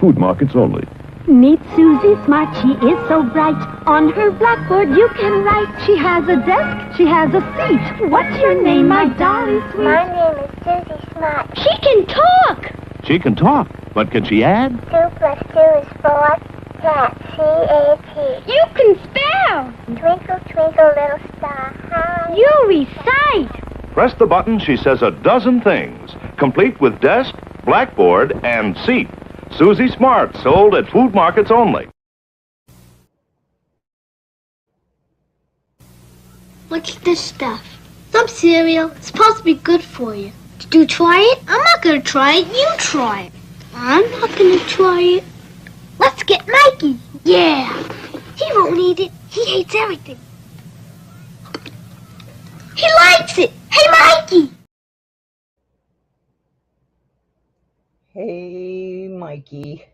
food markets only. Meet Susie Smart, she is so bright. On her blackboard you can write. She has a desk, she has a seat. What's your name, my darling sweet? My name is Susie Smart. She can talk! She can talk, but can she add? 2 plus 2 is 4. Cat, C-A-T. You can spell! Twinkle, twinkle, little star, how You recite! Press the button, she says a dozen things, complete with desk, blackboard, and seat. Susie Smart, sold at food markets only. What's this stuff? Some cereal. It's supposed to be good for you. Did you try it? I'm not gonna try it. You try it. I'm not gonna try it. Let's get Mikey. Yeah. He won't eat it. He hates everything. He likes it. Hey, Mikey. Hey, Mikey.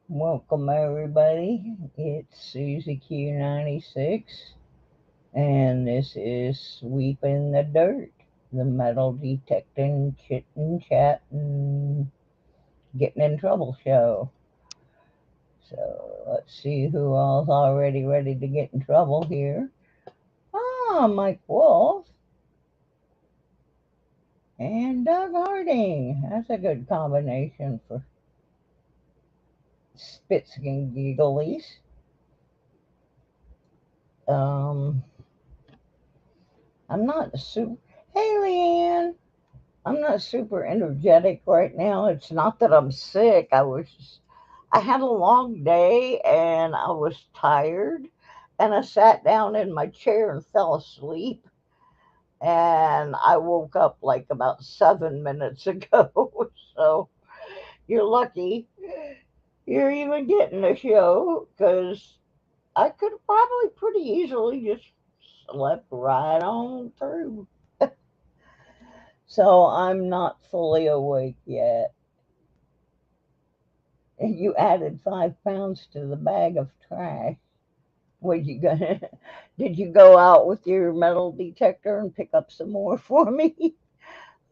Welcome, everybody. It's Susie Q96, and this is Sweepin' the Dirt, the metal detecting, chitting, chatting, getting in trouble show. So let's see who all's already ready to get in trouble here. Mike Wolf. And Doug Harding. That's a good combination for spits and gigglies. I'm not super. Hey, Leanne. I'm not super energetic right now. It's not that I'm sick. I had a long day and I was tired. And I sat down in my chair and fell asleep. And I woke up like about 7 minutes ago. So you're lucky you're even getting a show, because I could have probably pretty easily just slept right on through. So I'm not fully awake yet. You added 5 pounds to the bag of trash. Did you go out with your metal detector and pick up some more for me?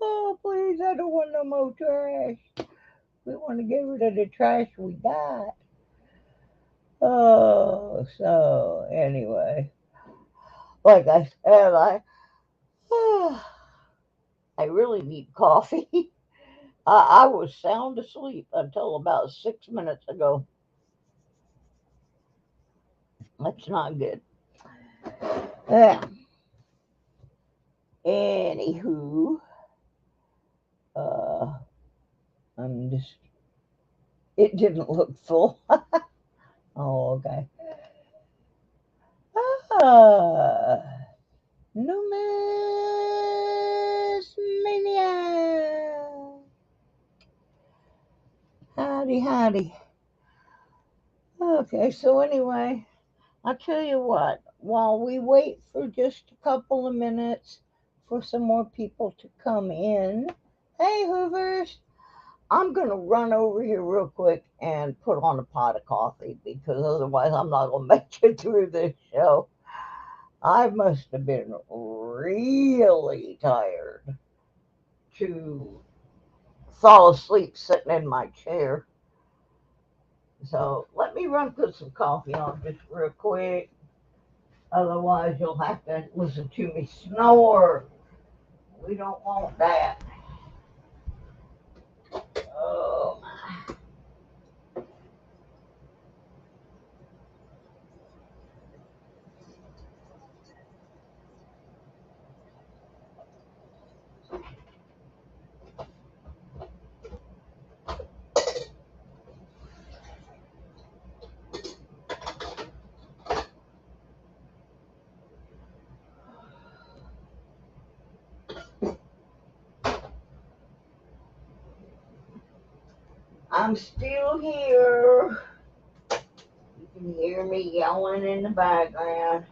Oh, please, I don't want no more trash. We want to get rid of the trash we got. Oh, so anyway, like I said, I really need coffee. I was sound asleep until about 6 minutes ago. That's not good. Yeah. Anywho, it didn't look full. Oh, okay. Numis Mania. Howdy, howdy. Okay, so anyway, I'll tell you what, while we wait for just a couple of minutes for some more people to come in, hey, Hoovers, I'm going to run over here real quick and put on a pot of coffee, because otherwise I'm not going to make it through this show. I must have been really tired to fall asleep sitting in my chair. So let me run put some coffee on just real quick. Otherwise, you'll have to listen to me snore. We don't want that. Oh, my. I'm still here. You can hear me yelling in the background.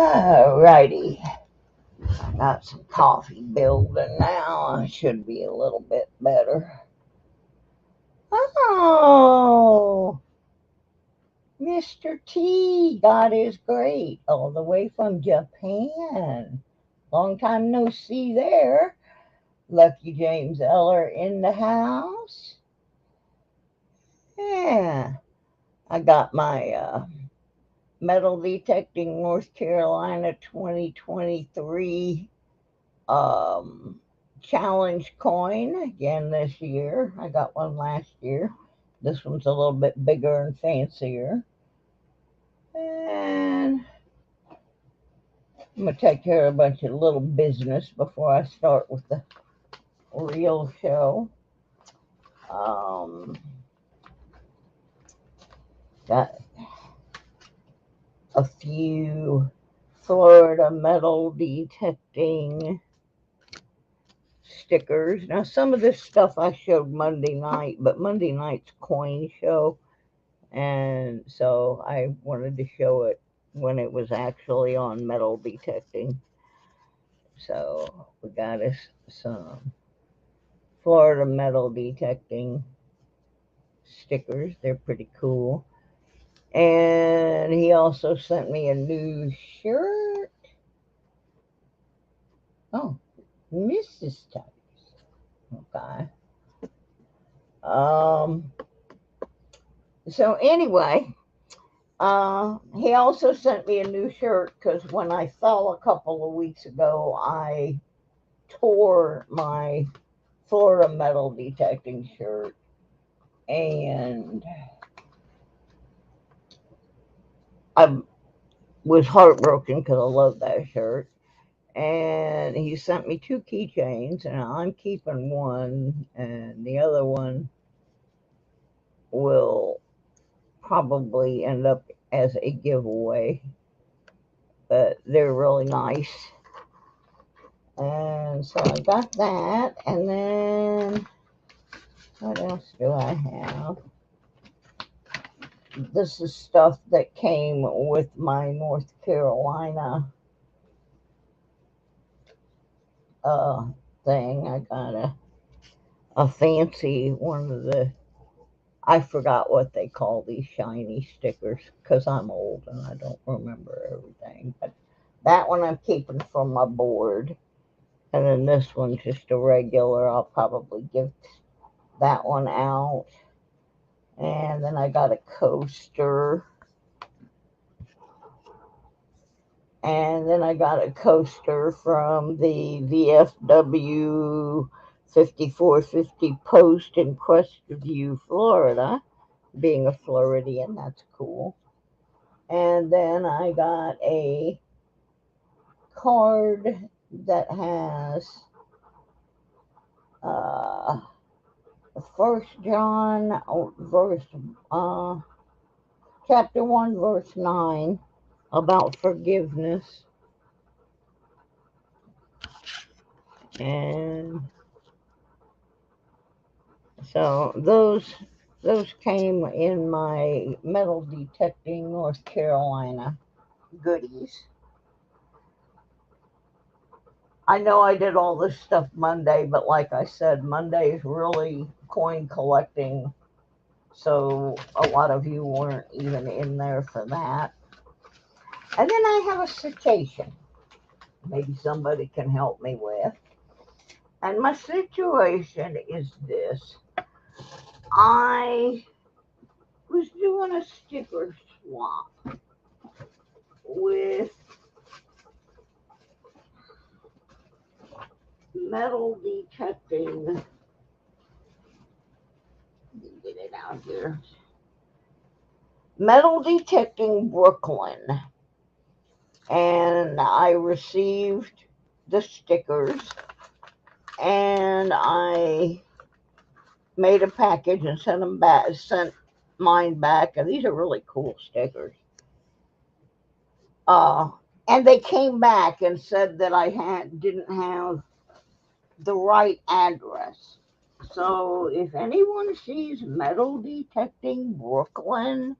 Alrighty. Got some coffee building now. I should be a little bit better. Oh, Mr. T, God is great, all the way from Japan. Long time no see there. Lucky James Eller in the house. Yeah, I got my metal detecting North Carolina 2023 challenge coin again this year. I got one last year. This one's a little bit bigger and fancier. And I'm going to take care of a bunch of little business before I start with the real show. Got a few Florida metal detecting stickers. Now, some of this stuff I showed Monday night, but Monday night's coin show, and so I wanted to show it when it was actually on metal detecting. So we got us some Florida metal detecting stickers. They're pretty cool. And he also sent me a new shirt. Oh, Mrs. Tubbs. Okay. So anyway, he also sent me a new shirt because when I fell a couple of weeks ago, I tore my Florida metal detecting shirt, and I was heartbroken because I love that shirt. And he sent me 2 keychains, and I'm keeping one, and the other one will probably end up as a giveaway. But they're really nice. And so I got that, and then what else do I have? This is stuff that came with my North Carolina thing. I got a fancy one of the, I forgot what they call these shiny stickers because I'm old and I don't remember everything. But that one I'm keeping for my board. And then this one's just a regular. I'll probably give that one out. And then I got a coaster. And then I got a coaster from the VFW 5450 Post in Crestview, Florida. Being a Floridian, that's cool. And then I got a card that has First John verse chapter 1 verse 9 about forgiveness. And so those came in my metal detecting North Carolina goodies. I know I did all this stuff Monday, but like I said, Monday is really coin collecting, so a lot of you weren't even in there for that. And then I have a citation maybe somebody can help me with. And my situation is this. I was doing a sticker swap with metal detecting. Let me get it out here. Metal detecting Brooklyn. And I received the stickers and I made a package and sent them back, sent mine back. And these are really cool stickers. And they came back and said that I didn't have the right address. So if anyone sees metal detecting Brooklyn,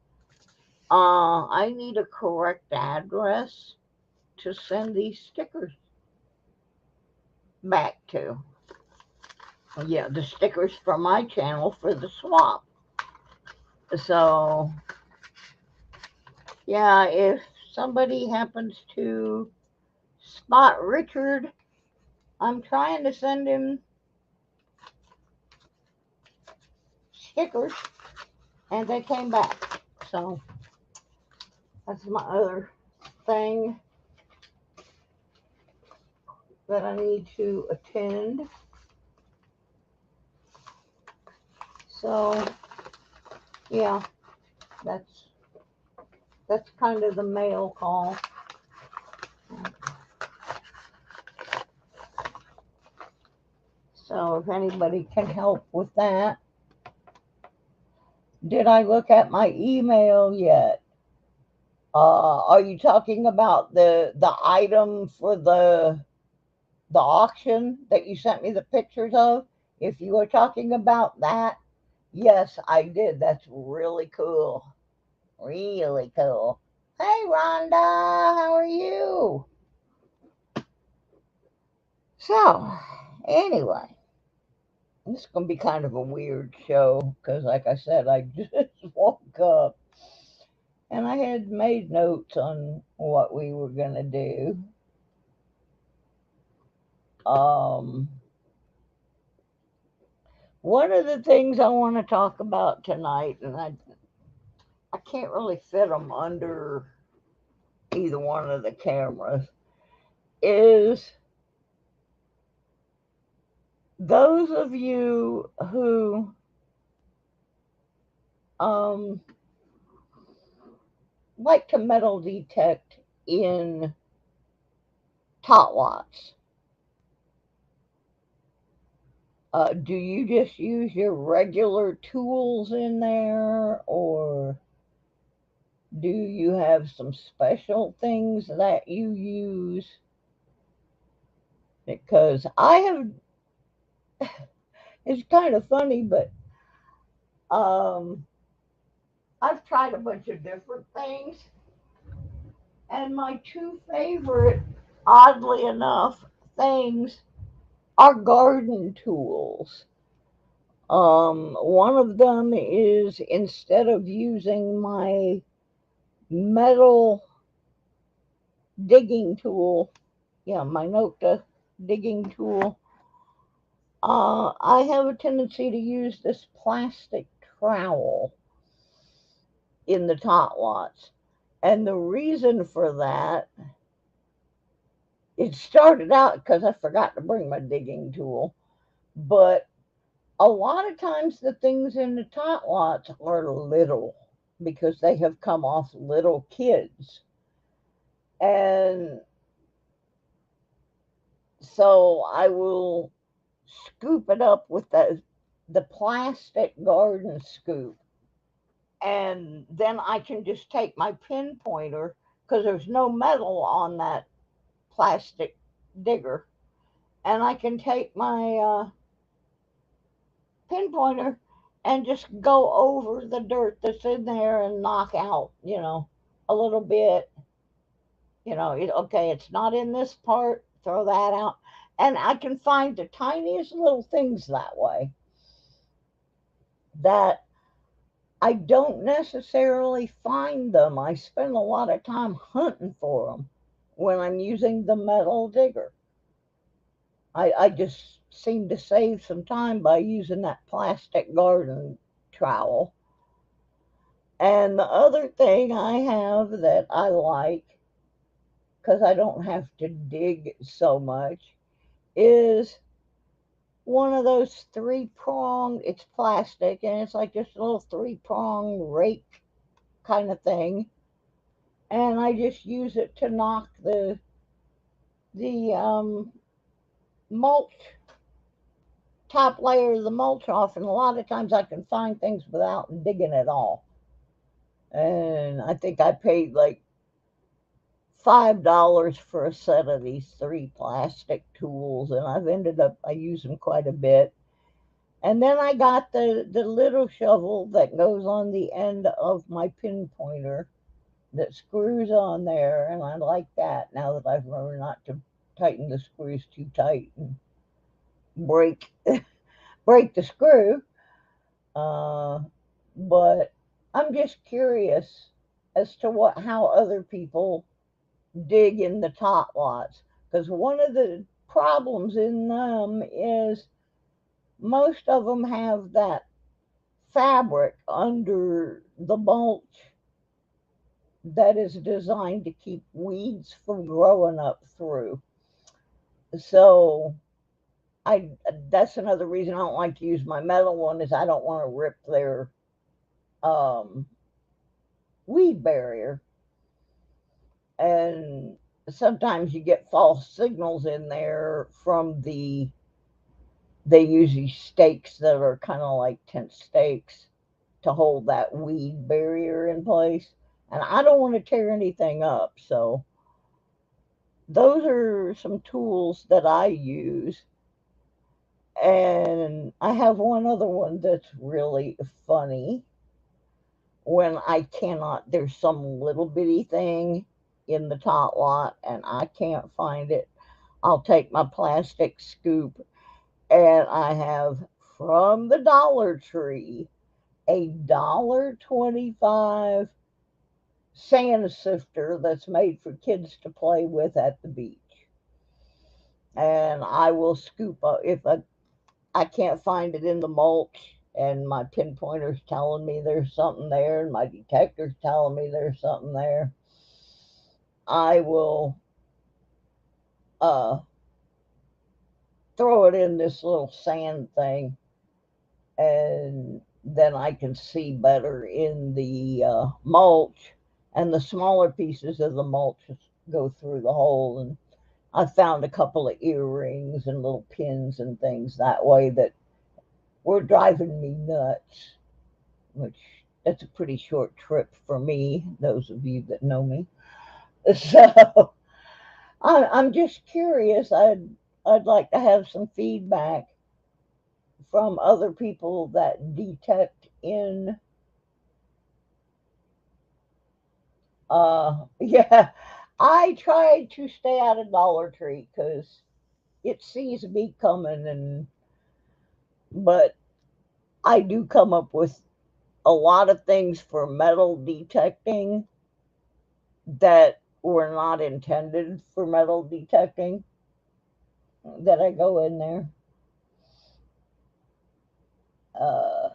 I need a correct address to send these stickers back to. Yeah, the stickers from my channel for the swap. So, yeah, if somebody happens to spot Richard, I'm trying to send him stickers, and they came back. So, that's my other thing that I need to attend. So, yeah, that's kind of the mail call. So if anybody can help with that. Did I look at my email yet? Are you talking about the item for the auction that you sent me the pictures of? If you are talking about that, yes, I did. That's really cool. Really cool. Hey, Rhonda, how are you? So, anyway, this is going to be kind of a weird show because, like I said, I just woke up and I had made notes on what we were going to do. One of the things I want to talk about tonight, and I can't really fit them under either one of the cameras, is those of you who like to metal detect in tot lots. Do you just use your regular tools in there, or do you have some special things that you use? Because I have, it's kind of funny, but I've tried a bunch of different things, and my two favorite, oddly enough, things are garden tools. One of them is, instead of using my metal digging tool, yeah, my Nokta digging tool, I have a tendency to use this plastic trowel in the tot lots. And the reason for that, it started out because I forgot to bring my digging tool, but a lot of times the things in the tot lots are little because they have come off little kids. And so I will scoop it up with the plastic garden scoop. And then I can just take my pinpointer, because there's no metal on that plastic digger. And I can take my pinpointer and just go over the dirt that's in there and knock out, a little bit. Okay, it's not in this part, throw that out. And I can find the tiniest little things that way that I don't necessarily find them. I spend a lot of time hunting for them when I'm using the metal digger. I just seem to save some time by using that plastic garden trowel. And the other thing I have that I like, because I don't have to dig so much, is one of those 3-prong, it's plastic, and it's like just a little 3-prong rake kind of thing. And I just use it to knock the mulch, top layer of the mulch off, and a lot of times I can find things without digging at all. And I think I paid like $5 for a set of these 3 plastic tools, and I use them quite a bit. And then I got the little shovel that goes on the end of my pinpointer, that screws on there, and I like that now that I've learned not to tighten the screws too tight and break break the screw. Uh, but I'm just curious as to how other people dig in the tot lots, because one of the problems in them is most of them have that fabric under the mulch that is designed to keep weeds from growing up through. So I that's another reason I don't like to use my metal one, is I don't want to rip their um, weed barrier. And sometimes you get false signals in there from they use these stakes that are kind of like tent stakes to hold that weed barrier in place. And I don't want to tear anything up. So those are some tools that I use. And I have one other one that's really funny. When I cannot, there's some little bitty thing in the tot lot and I can't find it, I'll take my plastic scoop, and I have from the Dollar Tree a $1.25 sand sifter that's made for kids to play with at the beach. And I will scoop up if I can't find it in the mulch, and my pinpointer's telling me there's something there, and my detector's telling me there's something there. I will uh, throw it in this little sand thing, and then I can see better in the mulch, and the smaller pieces of the mulch go through the hole. And I found a couple of earrings and little pins and things that way that were driving me nuts, which that's a pretty short trip for me, those of you that know me. So I'm just curious. I'd like to have some feedback from other people that detect in yeah. I tried to stay out of Dollar Tree because it sees me coming, and but I do come up with a lot of things for metal detecting that were not intended for metal detecting that I go in there. Uh,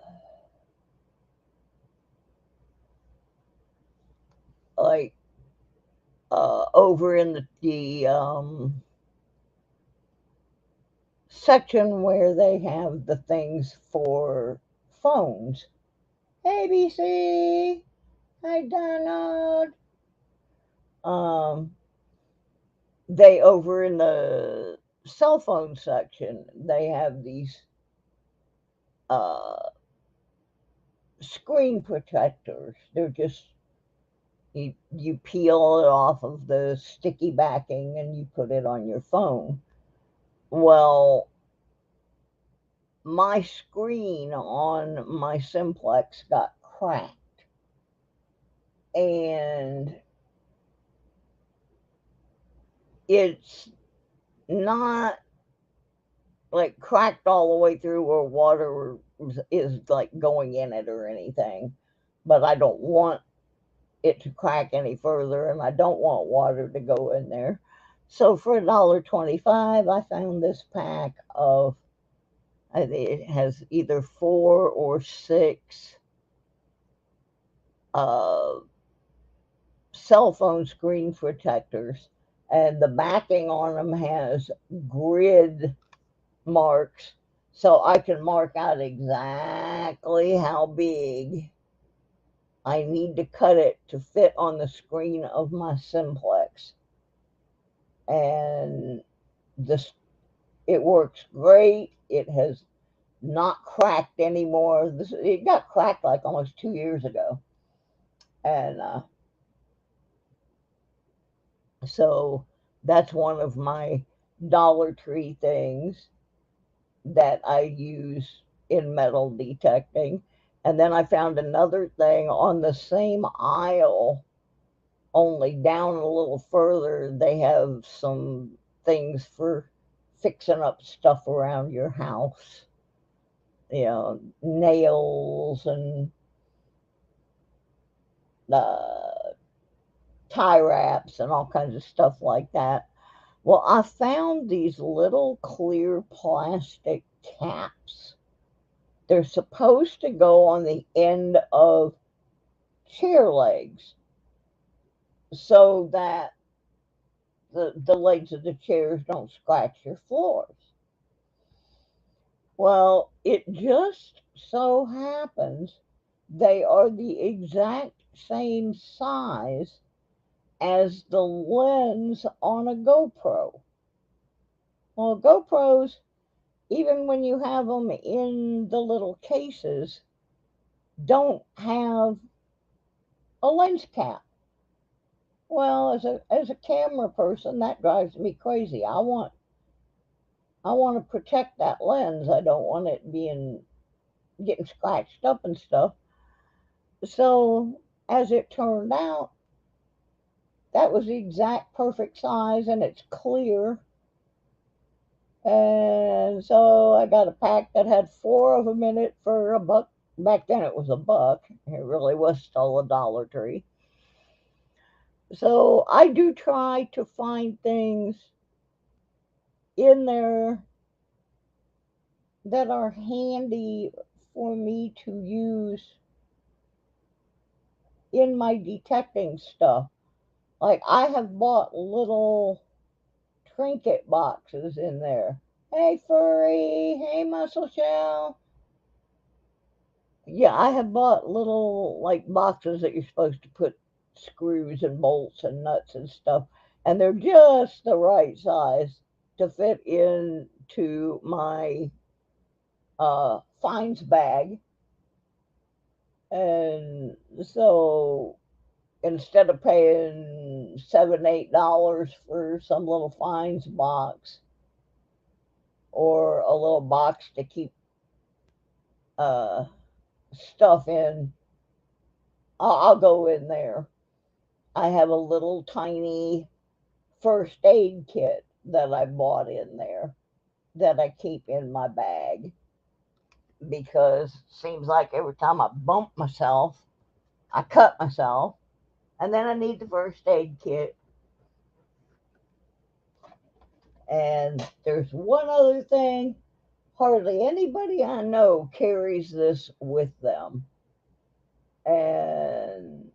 like over in the section where they have the things for phones. ABC, hi Donald. Um, they over in the cell phone section, they have these uh, screen protectors. They're just you peel it off of the sticky backing and you put it on your phone. Well, my screen on my simplex got cracked, and it's not like cracked all the way through where water is like going in it or anything, but I don't want it to crack any further, and I don't want water to go in there. So for $1.25, I found this pack of, it has either 4 or 6 uh, cell phone screen protectors, and the backing on them has grid marks, so I can mark out exactly how big I need to cut it to fit on the screen of my simplex. And this it works great. It has not cracked anymore. It got cracked like almost 2 years ago, and so that's one of my Dollar Tree things that I use in metal detecting. And then I found another thing on the same aisle only down a little further, they have some things for fixing up stuff around your house. Nails and uh, tie wraps and all kinds of stuff like that. Well, I found these little clear plastic caps. They're supposed to go on the end of chair legs so that the legs of the chairs don't scratch your floors. Well, it just so happens they are the exact same size as the lens on a GoPro. Well, GoPros, even when you have them in the little cases, don't have a lens cap. Well, as a camera person, that drives me crazy. I want to protect that lens. I don't want it getting scratched up and stuff. So, as it turned out, that was the exact perfect size, and it's clear. And so I got a pack that had 4 of them in it for $1. Back then it was $1. It really was still a Dollar Tree. So I do try to find things in there that are handy for me to use in my detecting stuff. Like, I have bought little trinket boxes in there. Hey, furry. Hey, muscle shell. Yeah, I have bought little, like, boxes that you're supposed to put screws and bolts and nuts and stuff, and they're just the right size to fit into my finds bag. And so instead of paying $7, $8 for some little finds box or a little box to keep uh, stuff in, I'll go in there. I have a little tiny first aid kit that I bought in there that I keep in my bag because it seems like every time I bump myself, I cut myself, and then I need the first aid kit. And there's one other thing. Hardly anybody I know carries this with them. And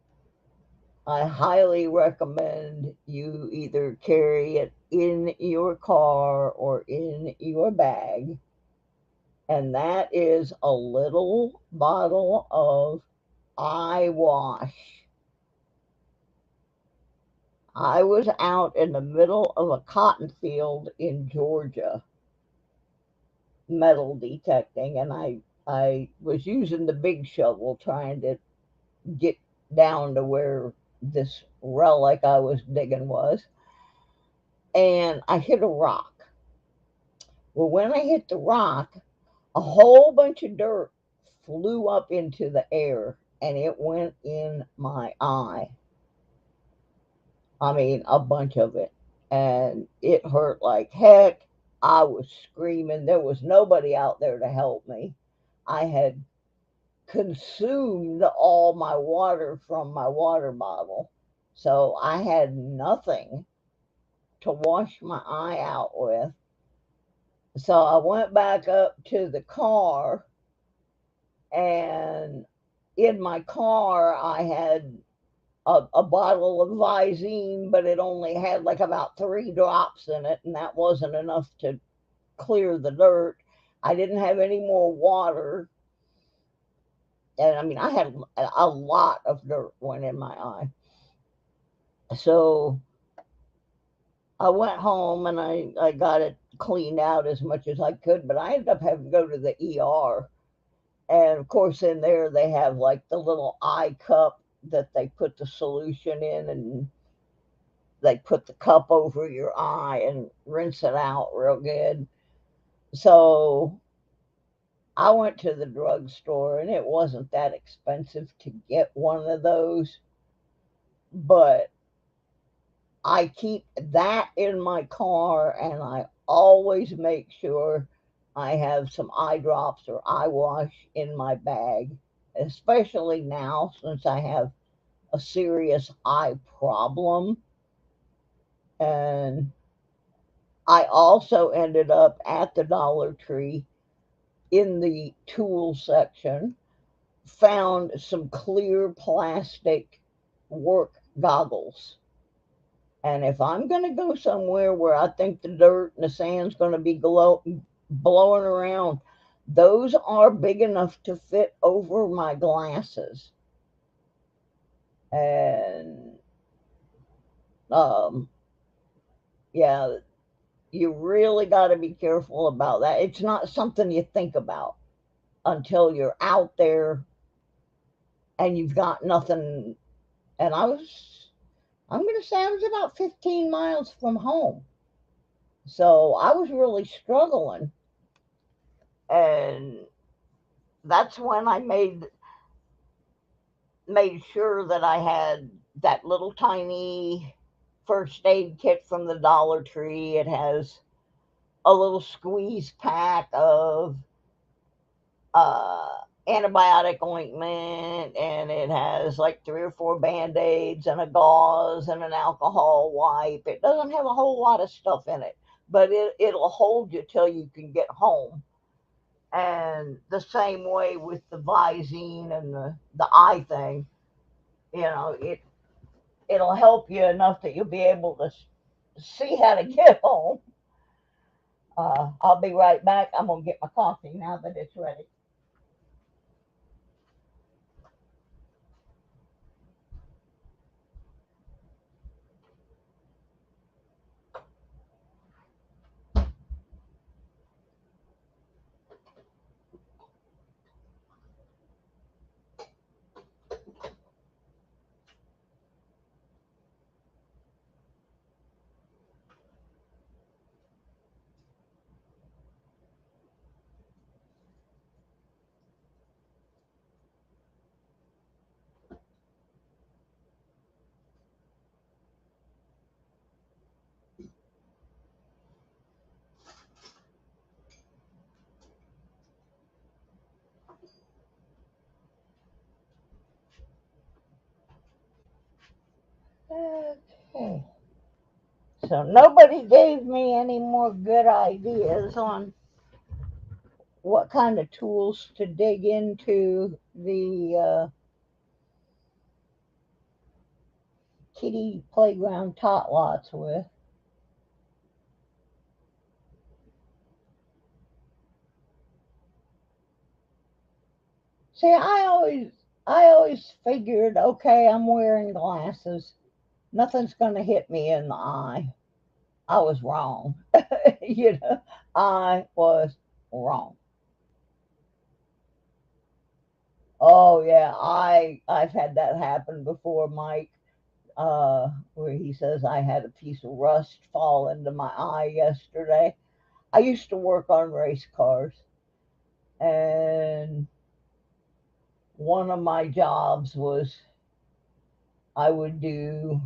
I highly recommend you either carry it in your car or in your bag. And that is a little bottle of eye wash. I was out in the middle of a cotton field in Georgia metal detecting, and I was using the big shovel trying to get down to where this relic I was digging was, and I hit a rock. Well, when I hit the rock, a whole bunch of dirt flew up into the air and it went in my eye. I mean, a bunch of it. And it hurt like heck. I was screaming. There was nobody out there to help me. I had consumed all my water from my water bottle. So I had nothing to wash my eye out with. So I went back up to the car, and in my car, I had a bottle of Visine, but it only had like about 3 drops in it, and that wasn't enough to clear the dirt. I didn't have any more water. And I mean, I had a lot of dirt went in my eye. So I went home and I got it cleaned out as much as I could, but I ended up having to go to the ER. And of course, in there, they have like the little eye cup that they put the solution in, and they put the cup over your eye and rinse it out real good. So I went to the drugstore, and it wasn't that expensive to get one of those, but I keep that in my car, and I always make sure I have some eye drops or eye wash in my bag, especially now since I have a serious eye problem. And I also ended up at the Dollar Tree in the tool section, found some clear plastic work goggles. And if I'm going to go somewhere where I think the dirt and the sand's going to be blowing around, those are big enough to fit over my glasses. And um, yeah, you really got to be careful about that. It's not something you think about until you're out there and you've got nothing. And I'm going to say I was about 15 miles from home. So I was really struggling. And that's when I made sure that I had that little tiny first aid kit from the Dollar Tree. It has a little squeeze pack of uh, antibiotic ointment, and it has like 3 or 4 band-aids and a gauze and an alcohol wipe. It doesn't have a whole lot of stuff in it, but it'll hold you till you can get home. And the same way with the Visine and the eye thing, it'll help you enough that you'll be able to see how to get home. I'll be right back. I'm gonna get my coffee now that it's ready. Okay. So nobody gave me any more good ideas on what kind of tools to dig into the kiddie playground tot lots with. See, I always figured, okay, I'm wearing glasses. Nothing's gonna hit me in the eye. I was wrong. I was wrong. Oh yeah, I've had that happen before, Mike. Where he says I had a piece of rust fall into my eye yesterday. I used to work on race cars, and one of my jobs was I would do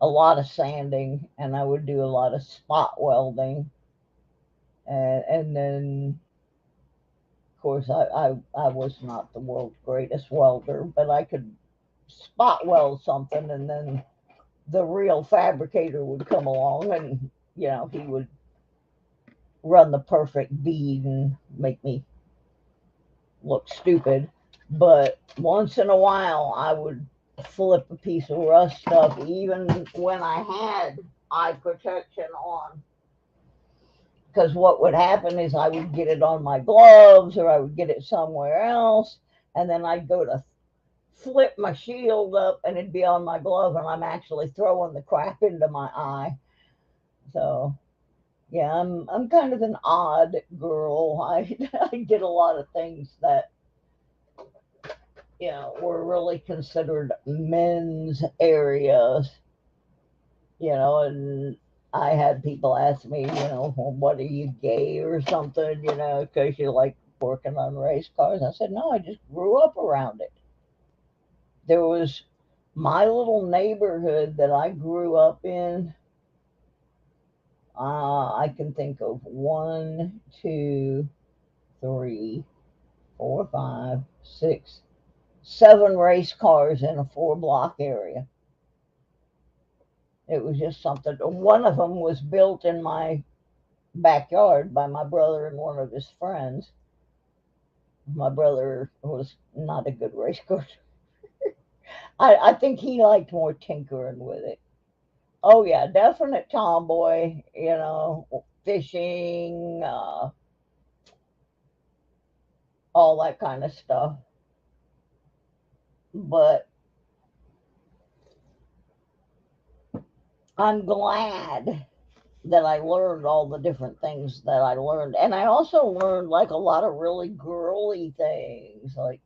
a lot of sanding and I would do a lot of spot welding, and then of course I was not the world's greatest welder, but I could spot weld something, and then the real fabricator would come along, and he would run the perfect bead and make me look stupid. But once in a while, I would flip a piece of rust up, even when I had eye protection on. Because what would happen is I would get it on my gloves or I would get it somewhere else, and then I'd go to flip my shield up and it'd be on my glove, and I'm actually throwing the crap into my eye. So yeah, I'm kind of an odd girl. I did a lot of things that were really considered men's areas. And I had people ask me, well, what are you, gay or something? Because you like working on race cars. I said, no, I just grew up around it. There was My little neighborhood that I grew up in, I can think of 1, 2, 3, 4, 5, 6, 7 race cars in a 4-block area. It was just something. One of them was built in my backyard by my brother and one of his friends. My brother was not a good race car. I think he liked more tinkering with it. Oh yeah, definite tomboy, fishing, all that kind of stuff. But I'm glad that I learned all the different things that I learned. And I also learned like a lot of really girly things like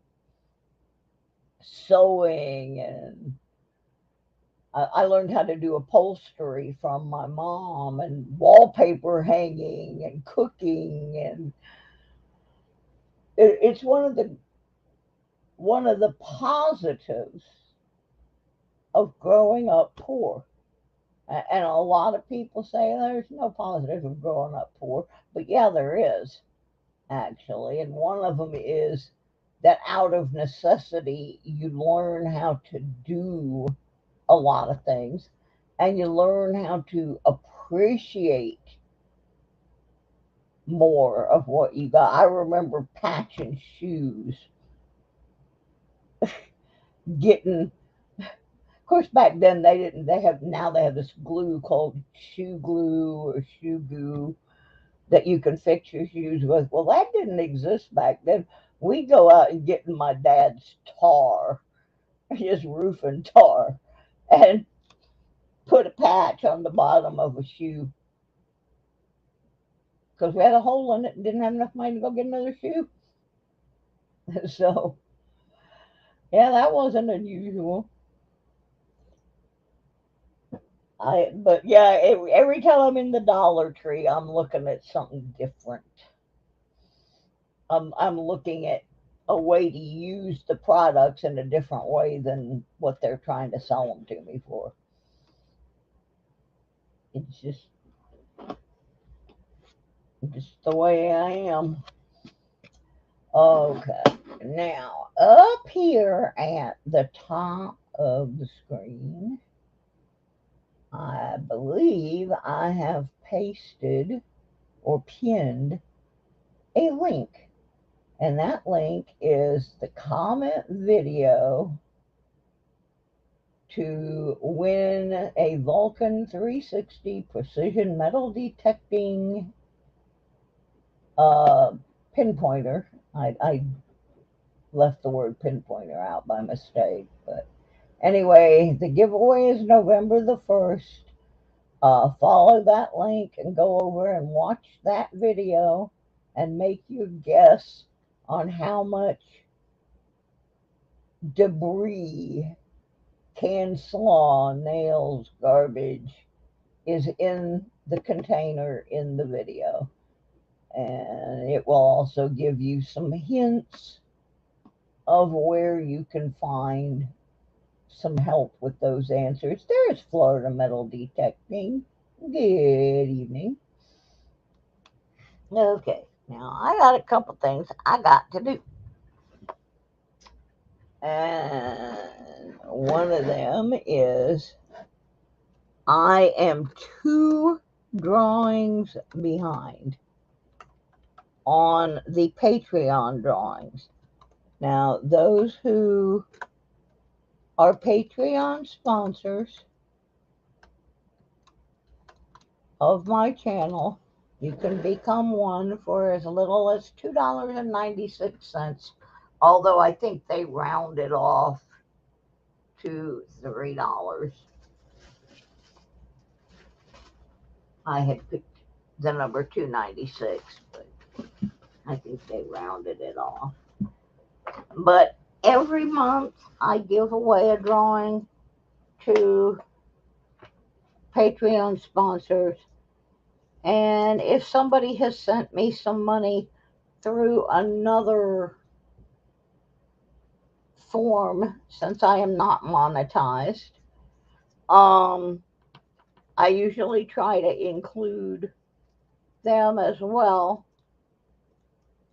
sewing, and I learned how to do upholstery from my mom, and wallpaper hanging and cooking, and it's one of the positives of growing up poor. And a lot of people say there's no positive of growing up poor, but yeah, there is actually. And one of them is that out of necessity, you learn how to do a lot of things, and you learn how to appreciate more of what you got. I remember patching shoes, getting. Of course, back then they didn't. They have this glue called shoe glue or shoe goo that you can fix your shoes with. Well, that didn't exist back then. We go out and get in my dad's tar, his roofing tar, and put a patch on the bottom of a shoe because we had a hole in it and didn't have enough money to go get another shoe. So, yeah, that wasn't unusual. But yeah, every time I'm in the Dollar Tree, I'm looking at something different. I'm looking at a way to use the products in a different way than what they're trying to sell them to me for. It's just the way I am. Okay, now up here at the top of the screen, I believe I have pasted or pinned a link. And that link is the comment video to win a Vulcan 360 precision metal detecting pinpointer. I left the word pinpointer out by mistake, but anyway, the giveaway is November the 1st. Follow that link and go over and watch that video and make your guess on how much debris, canned slaw, nails, garbage is in the container in the video. And it will also give you some hints of where you can find some help with those answers. There's Florida Metal Detecting. Good evening. Okay, now I got a couple things I got to do. And one of them is I am 2 drawings behind on the Patreon drawings. Now, those who are Patreon sponsors of my channel, you can become one for as little as $2.96, although I think they round it off to $3. I had picked the number 296, but I think they rounded it off. But every month I give away a drawing to Patreon sponsors. And if somebody has sent me some money through another form, since I am not monetized, I usually try to include them as well.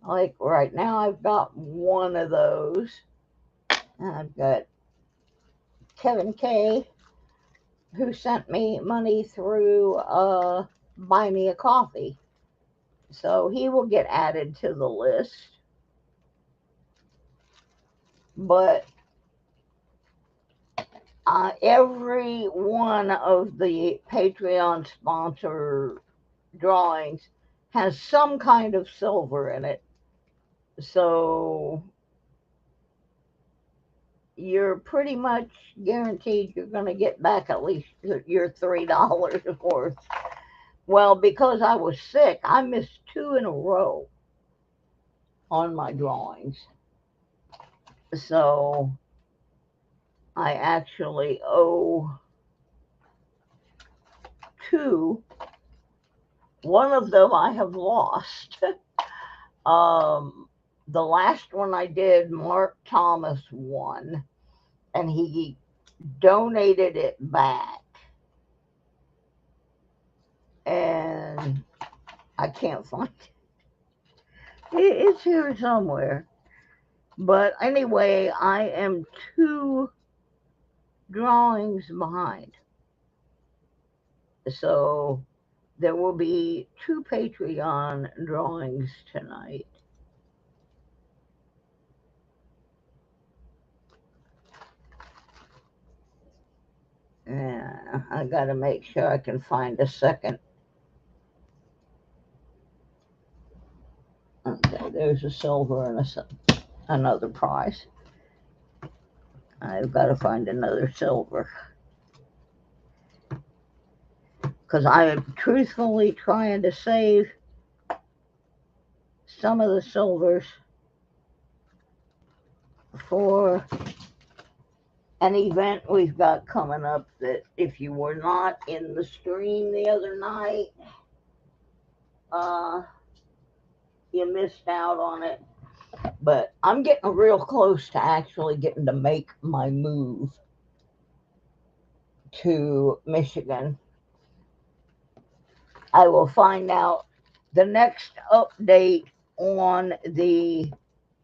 Like right now, I've got one of those. I've got Kevin K, who sent me money through Buy Me a Coffee. So he will get added to the list. But every one of the Patreon sponsor drawings has some kind of silver in it. So you're pretty much guaranteed you're going to get back at least your $3 worth. Well, because I was sick, I missed 2 in a row on my drawings. So I actually owe 2. One of them I have lost. The last one I did, Mark Thomas won, and he donated it back. And I can't find it. It's here somewhere. But anyway, I am 2 drawings behind. So there will be 2 Patreon drawings tonight. Yeah, I gotta make sure I can find a second. Okay, there's a silver and another prize. I've got to find another silver. Because I am truthfully trying to save some of the silvers for an event we've got coming up that if you were not in the stream the other night, you missed out on it. But I'm getting real close to actually getting to make my move to Michigan. I will find out the next update on the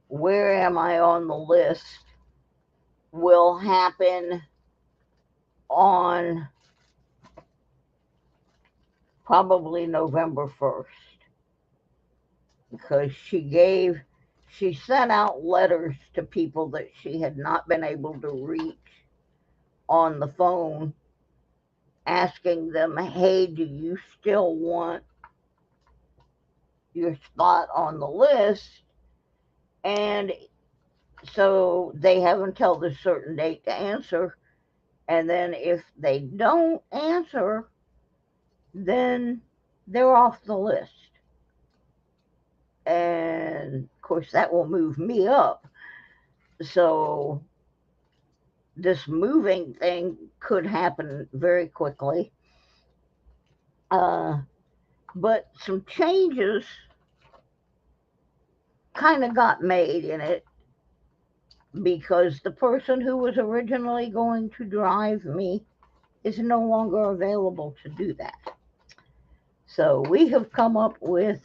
where am I on the list will happen on probably November 1st, because she sent out letters to people that she had not been able to reach on the phone, asking them, hey, do you still want your spot on the list? And so they have until this certain date to answer. And then if they don't answer, then they're off the list. And of course, that will move me up. So this moving thing could happen very quickly. But some changes kind of got made in it, because the person who was originally going to drive me is no longer available to do that. So we have come up with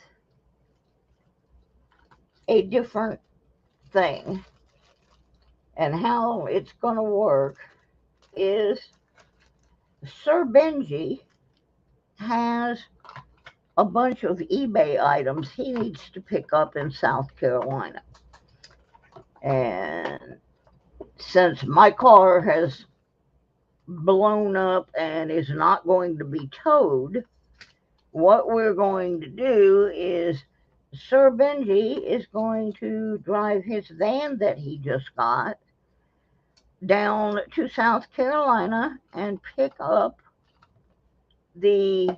a different thing. And how it's going to work is Sir Benji has a bunch of eBay items he needs to pick up in South Carolina. And since my car has blown up and is not going to be towed, what we're going to do is Sir Benji is going to drive his van that he just got down to South Carolina and pick up the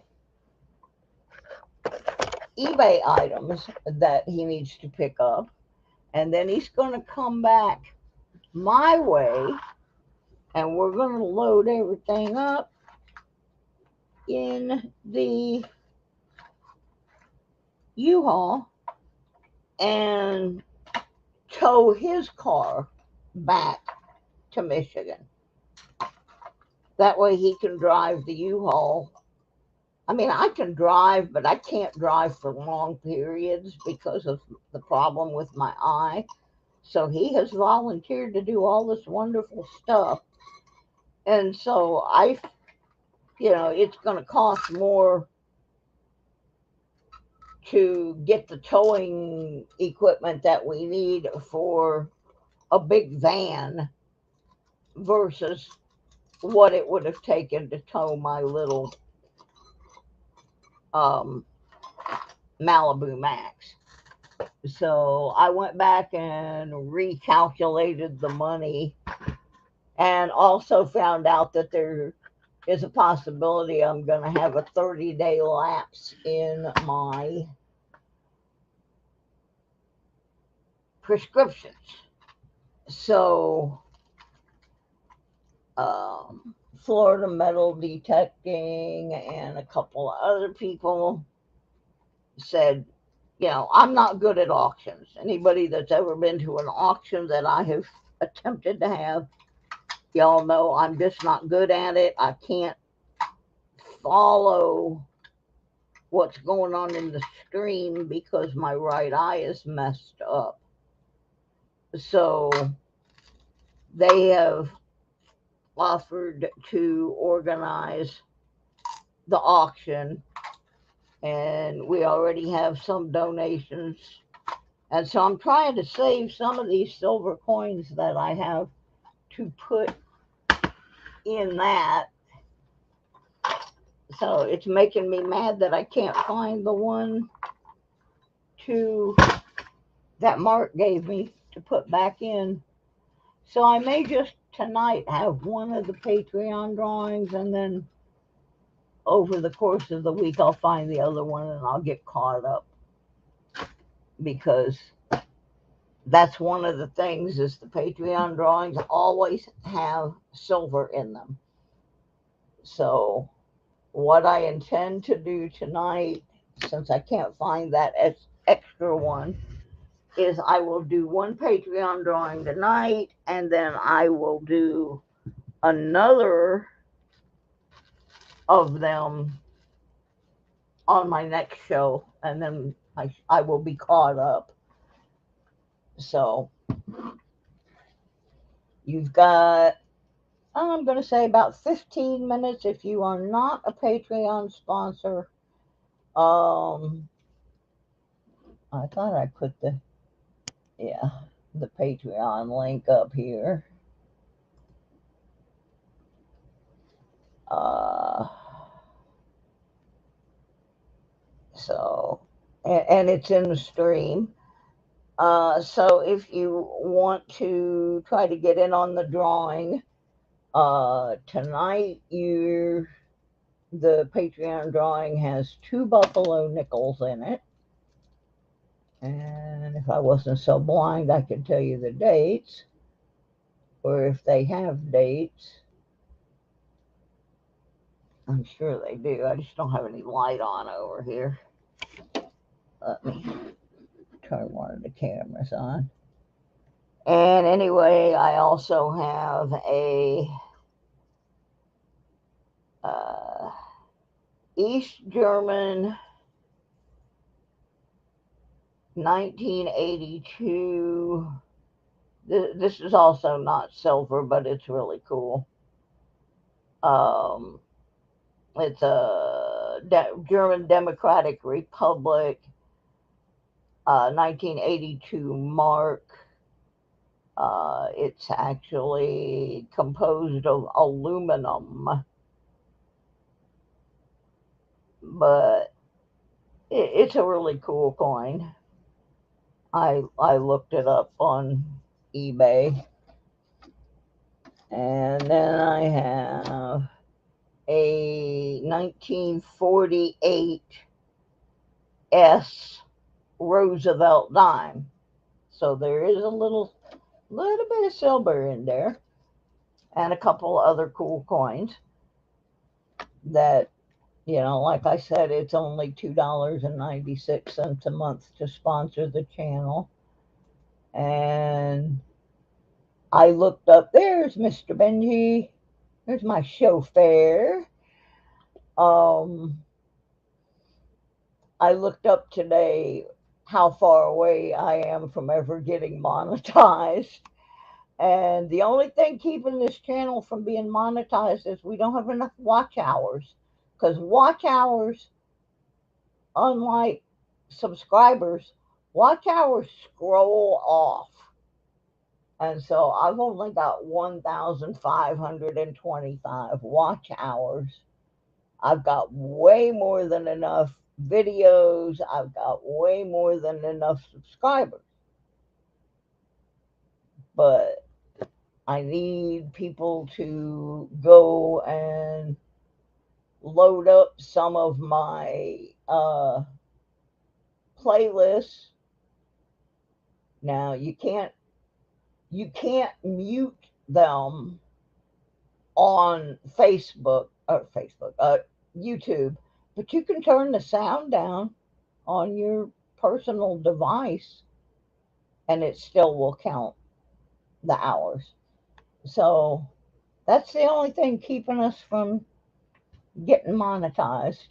eBay items that he needs to pick up, and then he's going to come back my way, and we're going to load everything up in the U-Haul and tow his car back to Michigan. That way he can drive the U-Haul. I mean, I can drive, but I can't drive for long periods because of the problem with my eye. So he has volunteered to do all this wonderful stuff. And so it's going to cost more to get the towing equipment that we need for a big van versus what it would have taken to tow my little Malibu Max. So I went back and recalculated the money and also found out that there is a possibility I'm going to have a 30-day lapse in my prescriptions. So Florida Metal Detecting and a couple of other people said, I'm not good at auctions. Anybody that's ever been to an auction that I have attempted to have, y'all know I'm just not good at it. I can't follow what's going on in the stream because my right eye is messed up. So they have offered to organize the auction, and we already have some donations. And so I'm trying to save some of these silver coins that I have to put in that. So it's making me mad that I can't find the one that Mark gave me to put back in. So I may just tonight have one of the Patreon drawings, and then over the course of the week I'll find the other one and I'll get caught up, because that's one of the things is the Patreon drawings always have silver in them. So what I intend to do tonight, since I can't find that extra one, is I will do one Patreon drawing tonight, and then I will do another of them on my next show, and then I will be caught up. So you've got, I'm going to say about 15 minutes if you are not a Patreon sponsor. I thought I put the Patreon link up here. So, and it's in the stream. So if you want to try to get in on the drawing, tonight the Patreon drawing has 2 buffalo nickels in it. And if I wasn't so blind, I could tell you the dates, or if they have dates. I'm sure they do. I just don't have any light on over here. Let me turn one of the cameras on. And anyway, I also have a East German 1982. This is also not silver, but it's really cool. It's a German Democratic Republic 1982 mark. It's actually composed of aluminum, but it's a really cool coin. I looked it up on eBay. And then I have a 1948 S Roosevelt dime. So there is a little bit of silver in there, and a couple other cool coins that, like I said, it's only $2.96 a month to sponsor the channel. And I looked up, there's Mr. Benji. There's my chauffeur. Um, I looked up today how far away I am from ever getting monetized. And the only thing keeping this channel from being monetized is we don't have enough watch hours. Because watch hours, unlike subscribers, watch hours scroll off. And so I've only got 1,525 watch hours. I've got way more than enough videos. I've got way more than enough subscribers. But I need people to go and load up some of my playlists. Now you can't mute them on YouTube, but you can turn the sound down on your personal device and it still will count the hours. So that's the only thing keeping us from getting monetized.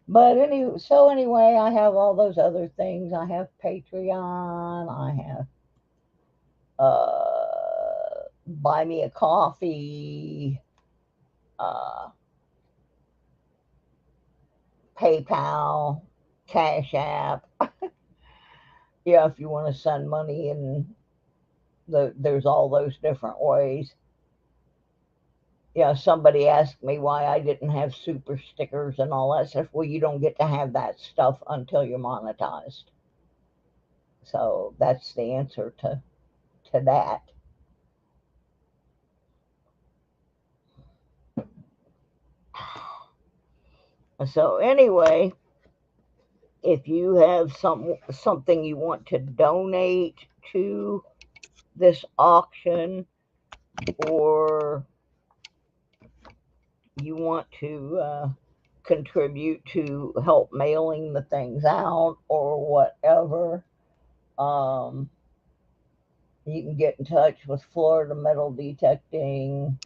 But anyway, I have all those other things. I have Patreon. I have Buy Me a Coffee, PayPal, Cash App. Yeah, if you want to send money, and there's all those different ways. Yeah, somebody asked me why I didn't have super stickers and all that stuff. Well, you don't get to have that stuff until you're monetized. So that's the answer to that. So anyway, if you have something you want to donate to this auction, or you want to contribute to help mailing the things out or whatever, you can get in touch with Florida Metal Detecting.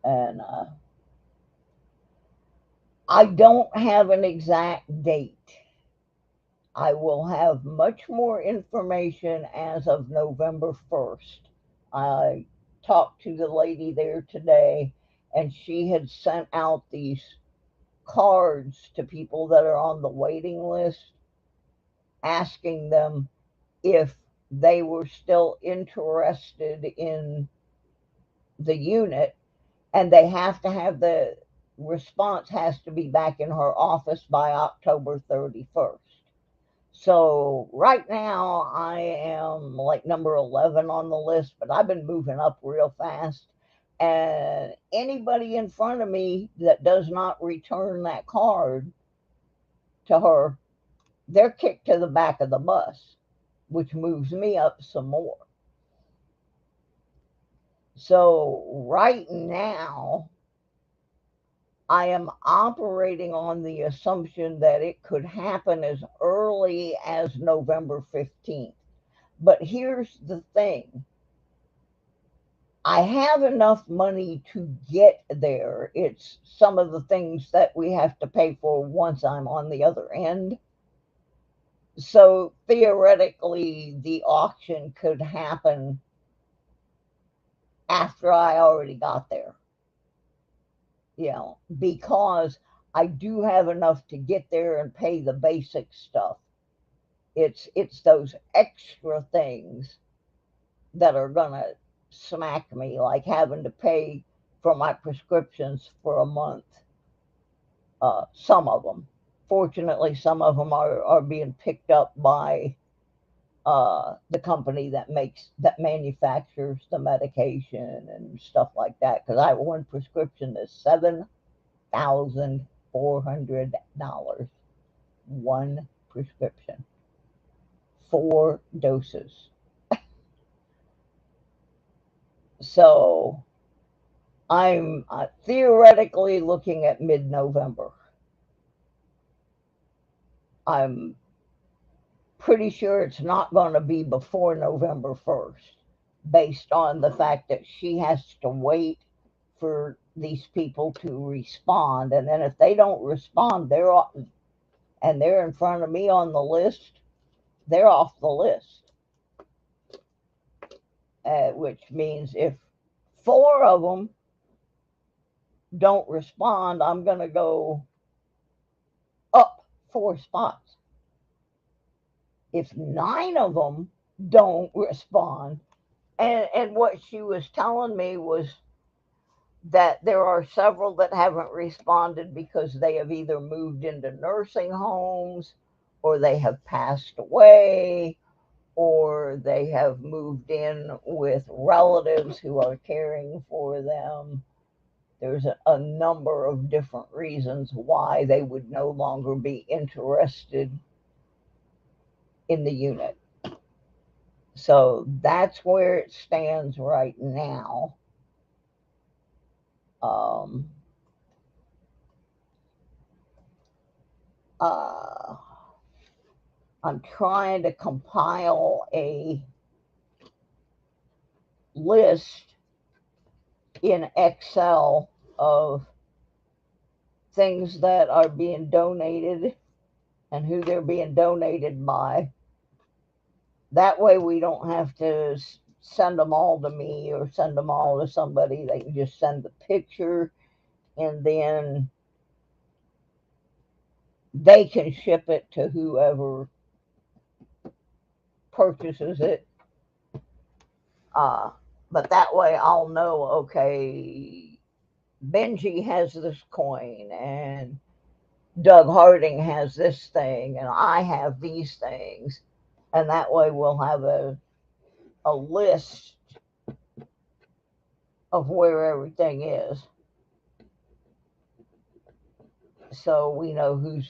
And I don't have an exact date. I will have much more information as of November 1st. I talked to the lady there today, and she had sent out these cards to people that are on the waiting list, asking them if they were still interested in the unit, and they have to have the response has to be back in her office by October 31st. So right now I am like number 11 on the list, but I've been moving up real fast. And anybody in front of me that does not return that card to her, they're kicked to the back of the bus, which moves me up some more. So right now, I am operating on the assumption that it could happen as early as November 15th. But here's the thing. I have enough money to get there. It's some of the things that we have to pay for once I'm on the other end. So theoretically, the auction could happen after I already got there. Because I do have enough to get there and pay the basic stuff. It's those extra things that are gonna smack me, like having to pay for my prescriptions for a month. Some of them, fortunately, some of them are being picked up by the company that manufactures the medication and stuff like that. Because I have one prescription that's $7,400. One prescription, 4 doses. So I'm theoretically looking at mid-November. I'm pretty sure it's not going to be before November 1st. based on the fact that she has to wait for these people to respond. And then if they don't respond, and they're in front of me on the list, they're off the list. Which means if 4 of them don't respond, I'm going to go up 4 spots. If 9 of them don't respond, and what she was telling me was that there are several that haven't responded because they have either moved into nursing homes, or they have passed away, or they have moved in with relatives who are caring for them. There's a number of different reasons why they would no longer be interested in the unit. So that's where it stands right now. Um, I'm trying to compile a list in Excel of things that are being donated and who they're being donated by. That way we don't have to send them all to me or send them all to somebody. They can just send the picture, and then they can ship it to whoever purchases it. But that way I'll know, okay, Benji has this coin, and Doug Harding has this thing, and I have these things. And that way we'll have a list of where everything is. So we know who's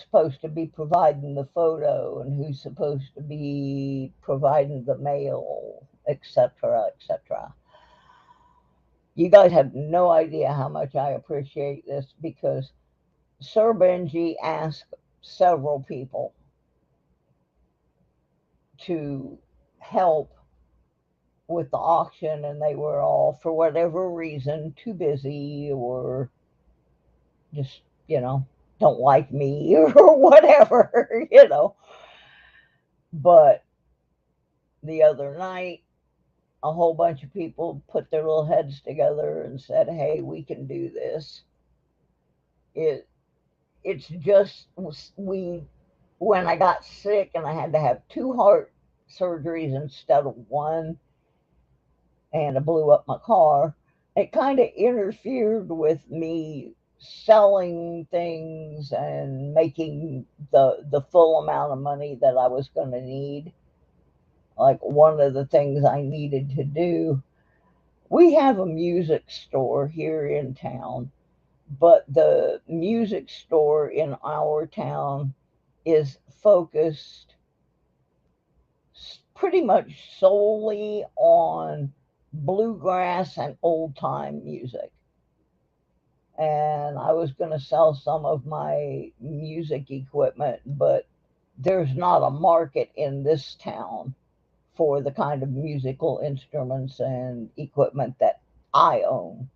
supposed to be providing the photo and who's supposed to be providing the mail, etc., etc. You guys have no idea how much I appreciate this, because Sir Benji asked several people to help with the auction, and they were all, for whatever reason, too busy, or just, don't like me or whatever, But the other night, a whole bunch of people put their little heads together and said, hey, we can do this. It's just, when I got sick and I had to have 2 heart surgeries instead of 1, and I blew up my car, it kind of interfered with me selling things and making the full amount of money that I was going to need. Like, one of the things I needed to do, we have a music store here in town, but the music store in our town is focused pretty much solely on bluegrass and old time music. And I was going to sell some of my music equipment, but there's not a market in this town for the kind of musical instruments and equipment that I own.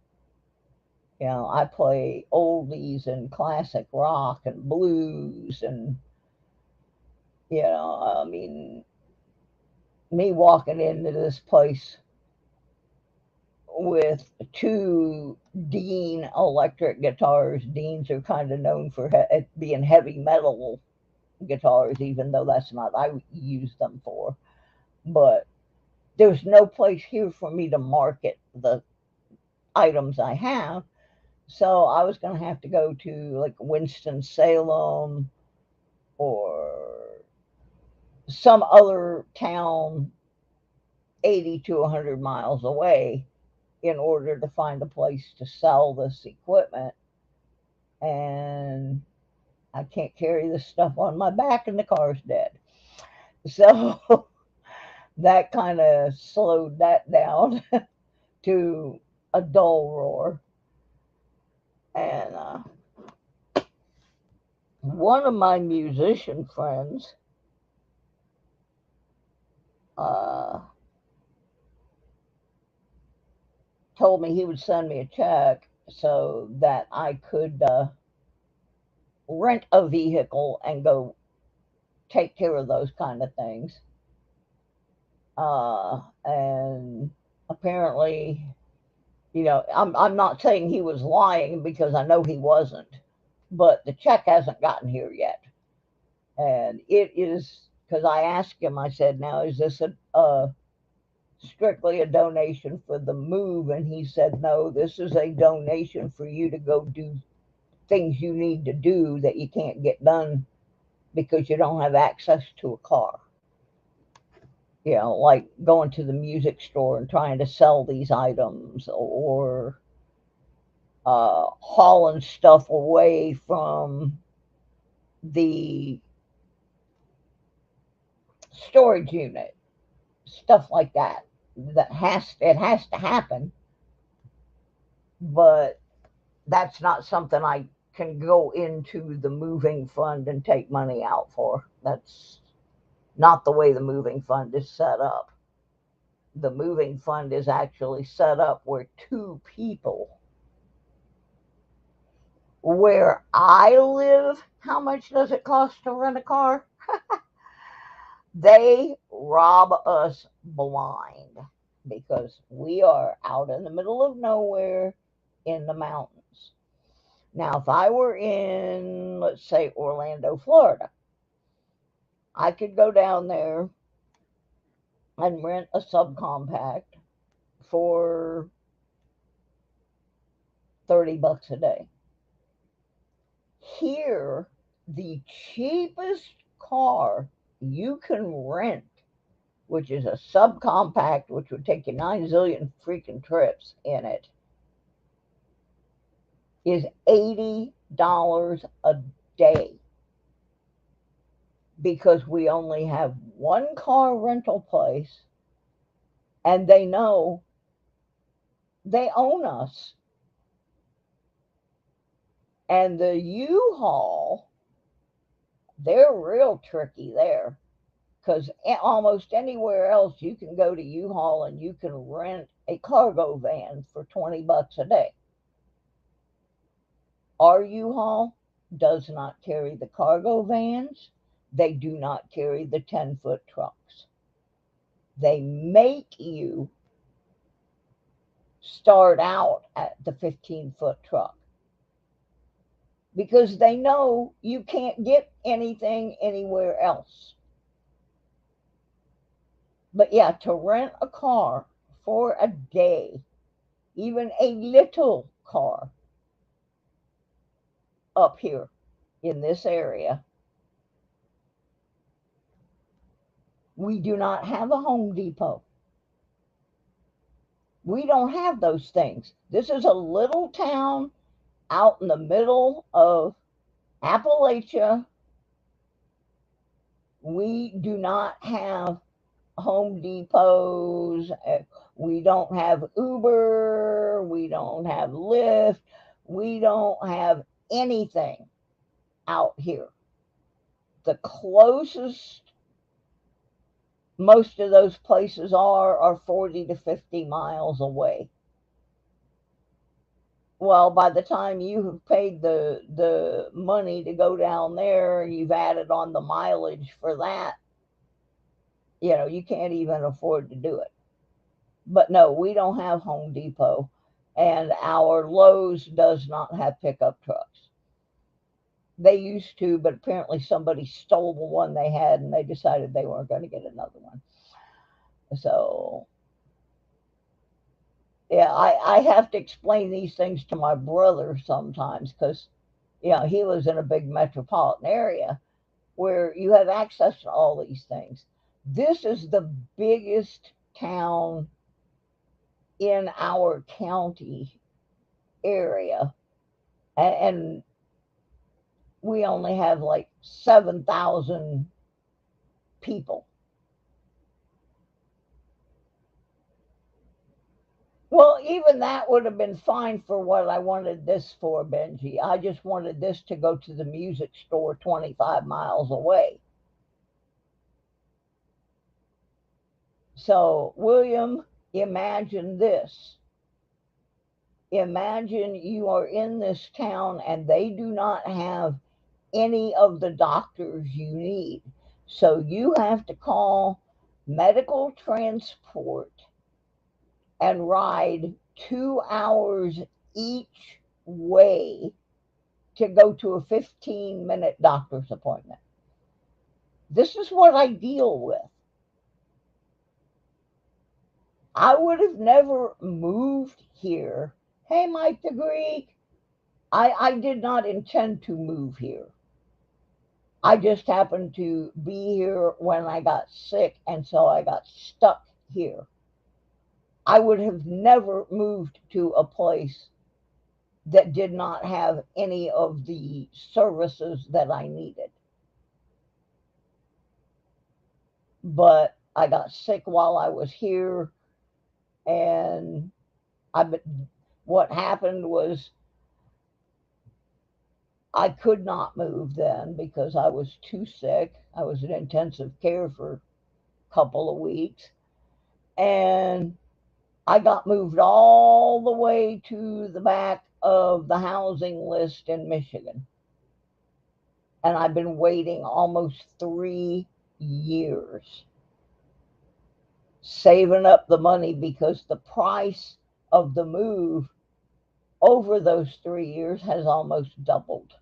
I play oldies and classic rock and blues, and I mean, me walking into this place with 2 Dean electric guitars. Deans are kind of known for being heavy metal guitars, even though that's not what I use them for. But there's no place here for me to market the items I have. So I was going to have to go to like Winston-Salem or some other town 80 to 100 miles away in order to find a place to sell this equipment. And I can't carry this stuff on my back, and the car's dead. So that kind of slowed that down to a dull roar. And one of my musician friends uh, told me he would send me a check so that I could rent a vehicle and go take care of those kind of things. And apparently, I'm not saying he was lying because I know he wasn't, but the check hasn't gotten here yet. And it is because I asked him, I said, now, is this strictly a donation for the move? And he said, no, this is a donation for you to go do things you need to do that you can't get done because you don't have access to a car. Like going to the music store and trying to sell these items, or hauling stuff away from the storage unit, stuff like that. It has to happen, but that's not something I can go into the moving fund and take money out for. That's not the way the moving fund is set up. The moving fund is actually set up where two people, where I live, how much does it cost to rent a car? They rob us blind because we are out in the middle of nowhere in the mountains. Now, if I were in, let's say, Orlando, Florida, I could go down there and rent a subcompact for $30 a day. Here, the cheapest car you can rent, which is a subcompact, which would take you 9 zillion freaking trips in it, is $80 a day, because we only have one car rental place and they know they own us. And the U-Haul, they're real tricky there, because almost anywhere else you can go to U-Haul and you can rent a cargo van for $20 a day. Our U-Haul does not carry the cargo vans. They do not carry the 10-foot trucks. They make you start out at the 15-foot truck because they know you can't get anything anywhere else. But yeah, to rent a car for a day, even a little car up here in this area, we do not have a Home Depot. We don't have those things. This is a little town out in the middle of Appalachia. We do not have Home Depots. We don't have Uber. We don't have Lyft. We don't have anything out here. The closest most of those places are 40 to 50 miles away. Well, by the time you have paid the money to go down there, you've added on the mileage for that, you can't even afford to do it. But no, we don't have Home Depot, and our Lowe's does not have pickup trucks. They used to, but apparently somebody stole the one they had and they decided they weren't going to get another one. So, yeah, I have to explain these things to my brother sometimes because, he lives in a big metropolitan area where you have access to all these things. This is the biggest town in our county area, and we only have like 7,000 people. Well, even that would have been fine for what I wanted this for, Benji. I just wanted this to go to the music store 25 miles away. So, William, imagine this. Imagine you are in this town and they do not have any of the doctors you need. So you have to call medical transport and ride 2 hours each way to go to a 15-minute doctor's appointment. This is what I deal with. I would have never moved here. Hey, Mike the Greek. I did not intend to move here. I just happened to be here when I got sick, and so I got stuck here. I would have never moved to a place that did not have any of the services that I needed. But I got sick while I was here, and what happened was I could not move then because I was too sick. I was in intensive care for a couple of weeks, and I got moved all the way to the back of the housing list in Michigan. And I've been waiting almost 3 years, saving up the money because the price of the move over those 3 years has almost doubled.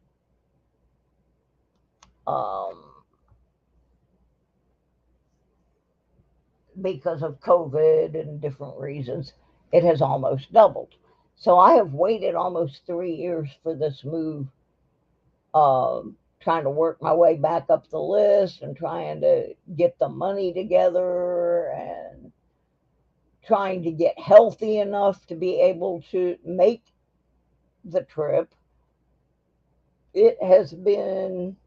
Because of COVID and different reasons, it has almost doubled. So I have waited almost 3 years for this move, trying to work my way back up the list and trying to get the money together and trying to get healthy enough to be able to make the trip. It has been,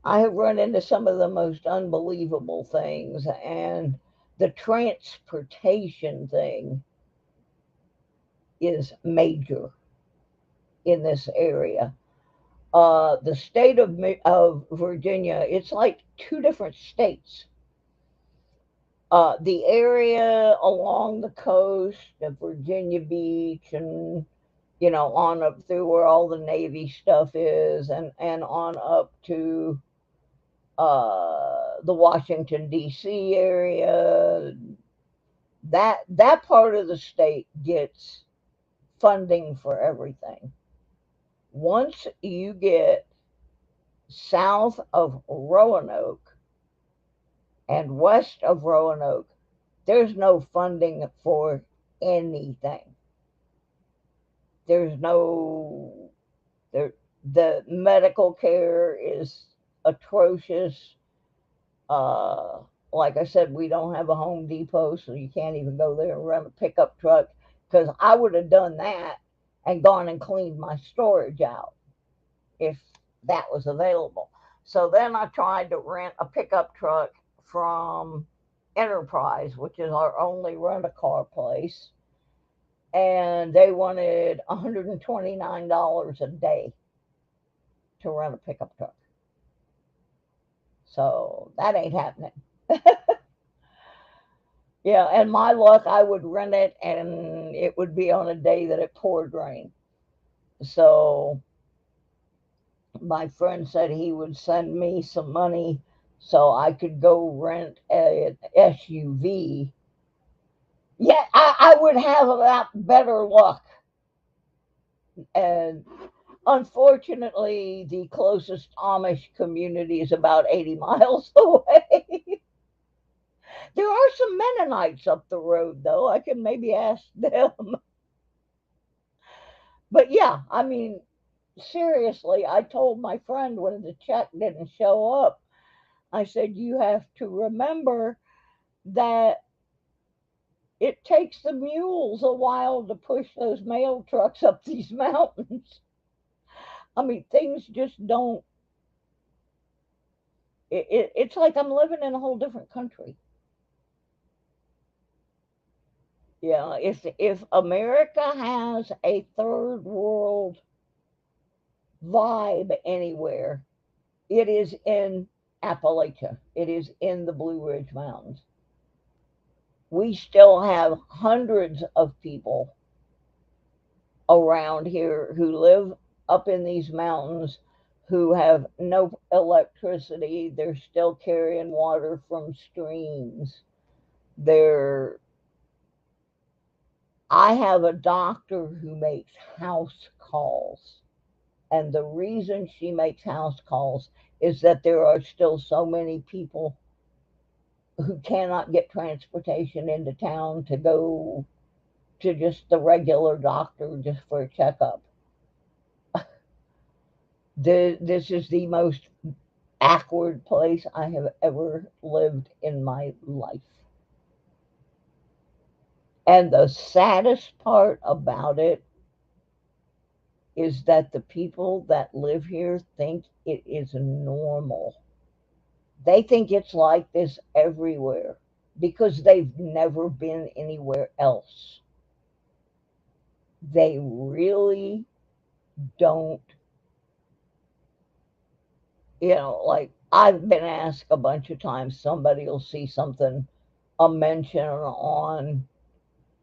I have run into some of the most unbelievable things, and the transportation thing is major in this area. The state of Virginia, it's like two different states. The area along the coast of Virginia Beach and on up through where all the Navy stuff is, and on up to the Washington D.C. area. That part of the state gets funding for everything. Once you get south of Roanoke and west of Roanoke, there's no funding for anything. There's no there. The medical care is atrocious. Like I said, we don't have a Home Depot, so you can't even go there and rent a pickup truck, because I would have done that and gone and cleaned my storage out if that was available. So then I tried to rent a pickup truck from Enterprise, which is our only rent-a-car place, and they wanted $129 a day to rent a pickup truck. So that ain't happening. Yeah, and my luck, I would rent it and it would be on a day that it poured rain. So my friend said he would send me some money so I could go rent an SUV. Yeah, I would have a lot better luck. And unfortunately, the closest Amish community is about 80 miles away. There are some Mennonites up the road, though. I can maybe ask them. But yeah, I mean, seriously, I told my friend when the check didn't show up, I said, you have to remember that it takes the mules a while to push those mail trucks up these mountains. I mean, things just don't. It's like I'm living in a whole different country. Yeah, if America has a third world vibe anywhere, it is in Appalachia. It is in the Blue Ridge Mountains. We still have hundreds of people around here who live up in these mountains who have no electricity. They're still carrying water from streams. They're I have a doctor who makes house calls. And the reason she makes house calls is that there are still so many people who cannot get transportation into town to go to just the regular doctor just for a checkup. This is the most awkward place I have ever lived in my life. And the saddest part about it is that the people that live here think it is normal. They think it's like this everywhere because they've never been anywhere else. They really don't, like I've been asked a bunch of times, somebody will see something, a mention on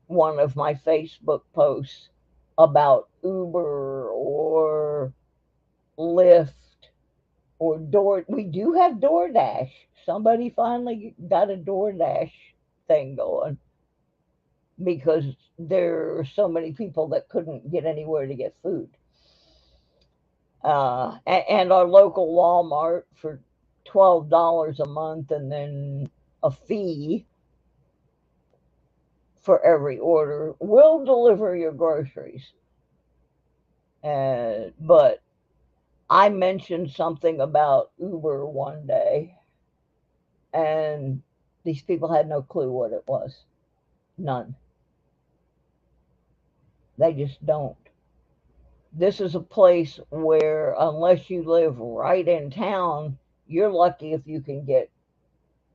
one of my Facebook posts about Uber or Lyft or Door. We do have DoorDash. Somebody finally got a DoorDash thing going because there are so many people that couldn't get anywhere to get food. And our local Walmart for $12 a month, and then a fee for every order will deliver your groceries. But I mentioned something about Uber one day, and these people had no clue what it was. None. They just don't. This is a place where, unless you live right in town, you're lucky if you can get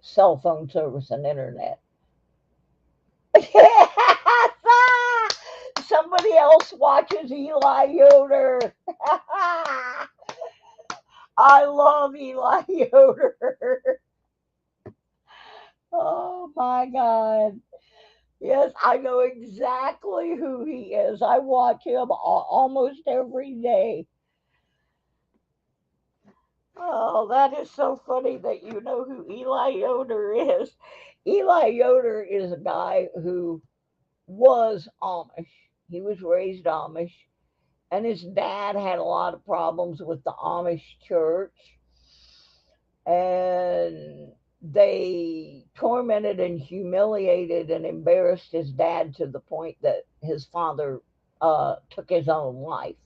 cell phone service and internet. Somebody else watches Eli Yoder. I love Eli Yoder. Oh my God. Yes, I know exactly who he is. I watch him almost every day. Oh, that is so funny that you know who Eli Yoder is. Eli Yoder is a guy who was Amish. He was raised Amish, and his dad had a lot of problems with the Amish church, and they tormented and humiliated and embarrassed his dad to the point that his father took his own life.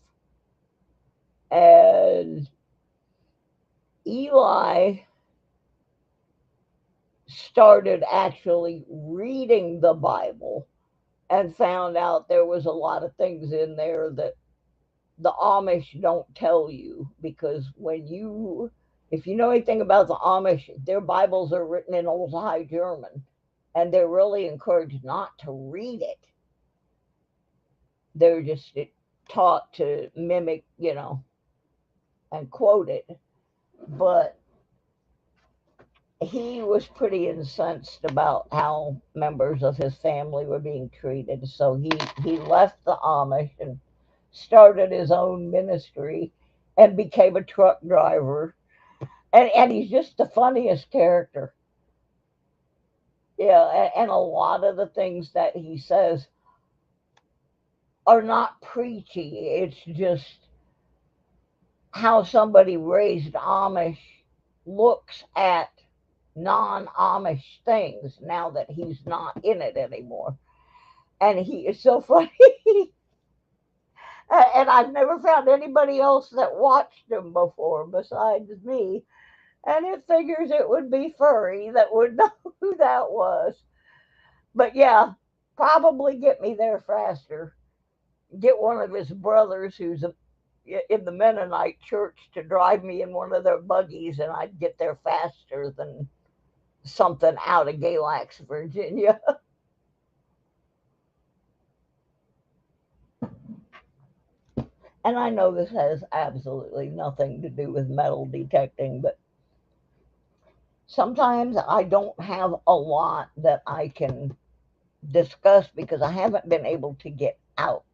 And Eli started actually reading the Bible and found out there was a lot of things in there that the Amish don't tell you, because if you know anything about the Amish, their Bibles are written in Old High German, and they're really encouraged not to read it. They're just taught to mimic, and quote it. But he was pretty incensed about how members of his family were being treated, so he left the Amish and started his own ministry and became a truck driver. And he's just the funniest character. Yeah, and a lot of the things that he says are not preachy. It's just how somebody raised Amish looks at non-Amish things now that he's not in it anymore. And he is so funny. And I've never found anybody else that watched him before besides me. And it figures it would be Furry that would know who that was. But yeah, probably get me there faster. Get one of his brothers who's in the Mennonite church to drive me in one of their buggies, and I'd get there faster than something out of Galax, Virginia. And I know this has absolutely nothing to do with metal detecting, but sometimes I don't have a lot that I can discuss because I haven't been able to get out.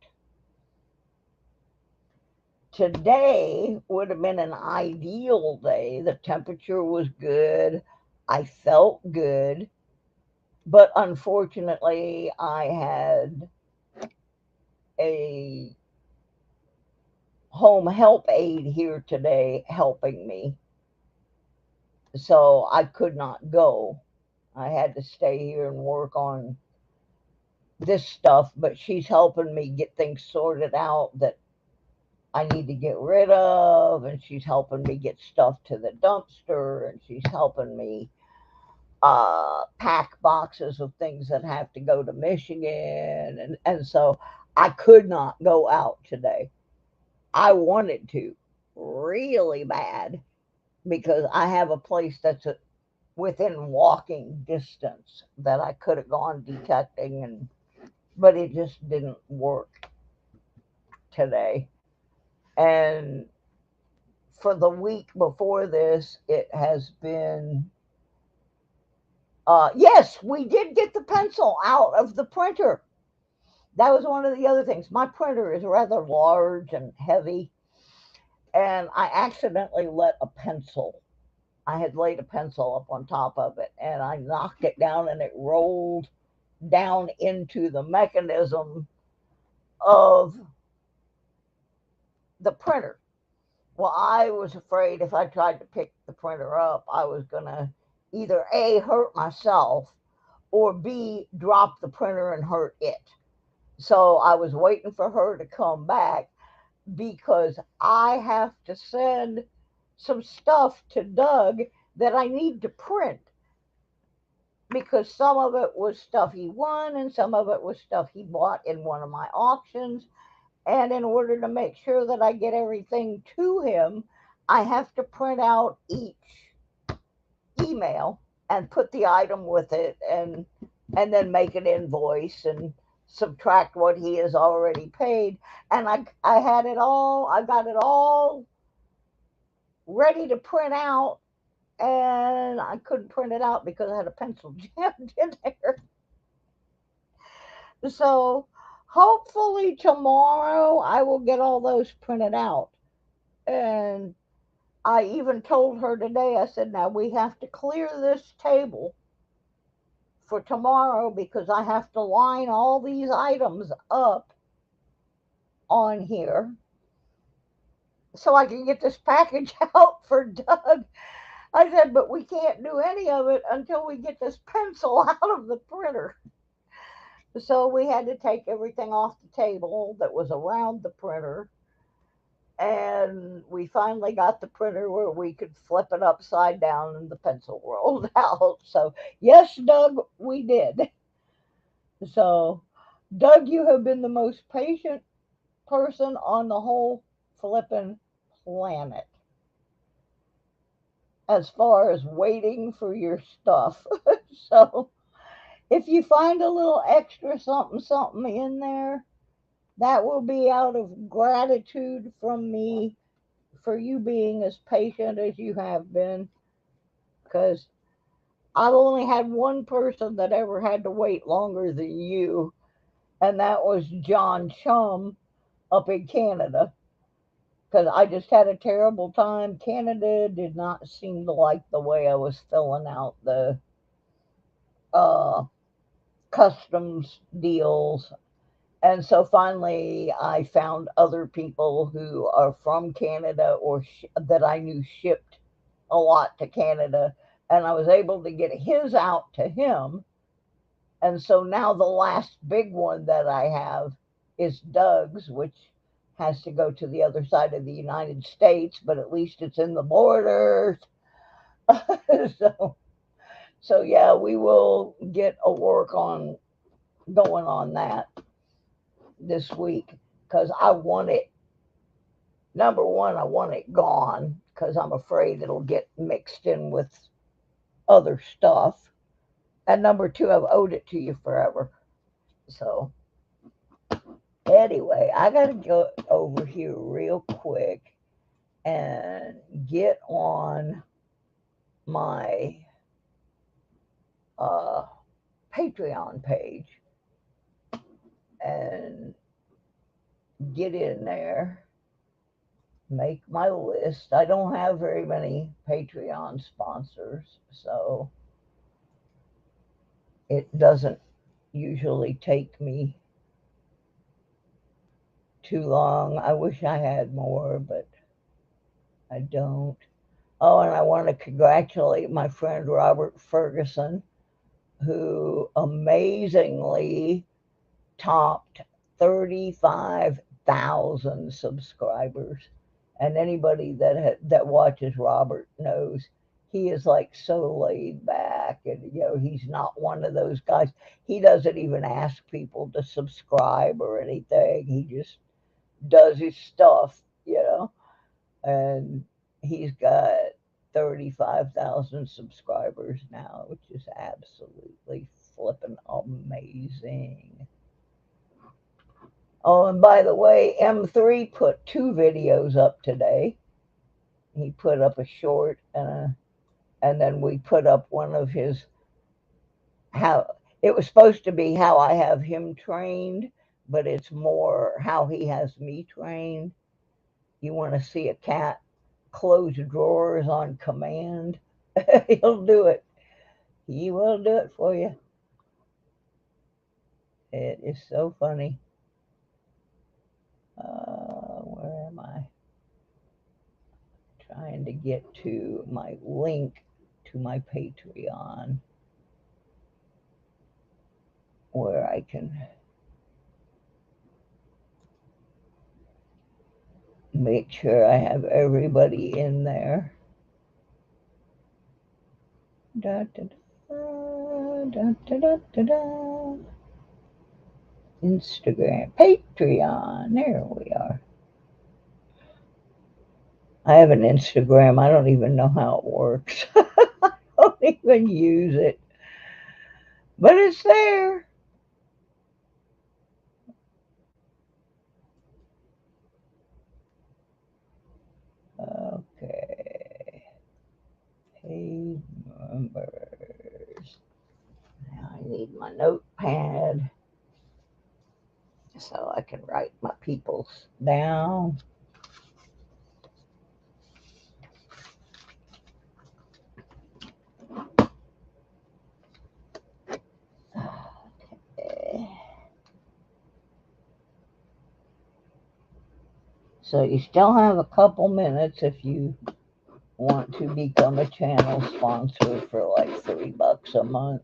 Today would have been an ideal day. The temperature was good. I felt good. But unfortunately, I had a home help aide here today helping me. So I could not go. I had to stay here and work on this stuff, but she's helping me get things sorted out that I need to get rid of, and she's helping me get stuff to the dumpster, and she's helping me pack boxes of things that have to go to Michigan, and so I could not go out today. I wanted to really bad because I have a place that's within walking distance that I could have gone detecting, but it just didn't work today. And for the week before this, it has been. Yes, we did get the pencil out of the printer. That was one of the other things. My printer is rather large and heavy, and I accidentally let a pencil. I had laid a pencil up on top of it, and I knocked it down, and it rolled down into the mechanism of the printer. Well, I was afraid if I tried to pick the printer up, I was going to either A, hurt myself, or B, drop the printer and hurt it. So I was waiting for her to come back because I have to send some stuff to Doug that I need to print because some of it was stuff he won and some of it was stuff he bought in one of my auctions. And in order to make sure that I get everything to him, I have to print out each email and put the item with it and then make an invoice and subtract what he has already paid. And I had it all, I got it all ready to print out, and I couldn't print it out because I had a pencil jammed in there. So hopefully tomorrow I will get all those printed out. And I even told her today, I said, now we have to clear this table for tomorrow because I have to line all these items up on here so I can get this package out for Doug. I said, but we can't do any of it until we get this pencil out of the printer. So we had to take everything off the table that was around the printer. And we finally got the printer where we could flip it upside down and the pencil rolled out. So, yes, Doug, we did. So, Doug, you have been the most patient person on the whole flippin' planet as far as waiting for your stuff. So, if you find a little extra something, something in there, that will be out of gratitude from me for you being as patient as you have been. Because I've only had one person that ever had to wait longer than you, and that was John Chum up in Canada. Because I just had a terrible time. Canada did not seem to like the way I was filling out the uh, customs deals. And so finally, I found other people who are from Canada or that I knew shipped a lot to Canada. And I was able to get his out to him. And so now the last big one that I have is Doug's, which has to go to the other side of the United States, but at least it's in the borders. so, so yeah, we will get a work on going on that this week because I want it. Number one, I want it gone because I'm afraid it'll get mixed in with other stuff. And number two, I've owed it to you forever. So, anyway, I got to go over here real quick and get on my Patreon page and get in there, make my list. I don't have very many Patreon sponsors, so it doesn't usually take me too long. I wish I had more, but I don't. Oh, and I want to congratulate my friend Robert Ferguson, who amazingly topped 35,000 subscribers. And anybody that watches Robert knows he is like so laid back, and he's not one of those guys. He doesn't even ask people to subscribe or anything. He just does his stuff. And he's got 35,000 subscribers now, which is absolutely flippin' amazing. Oh, and by the way, M3 put 2 videos up today. He put up a short and then we put up one of his, how it was supposed to be how I have him trained, but it's more how he has me trained. You want to see a cat close drawers on command? He'll do it. He will do it for you. It is so funny. Where am I? Trying to get to my link to my Patreon where I can make sure I have everybody in there. Da, da, da, da, da, da, da. Instagram, Patreon, there we are. I have an Instagram. I don't even know how it works. I don't even use it. But it's there. Okay. Page numbers. Now I need my notepad so I can write my peoples down. Okay. So you still have a couple minutes if you want to become a channel sponsor for like $3 a month.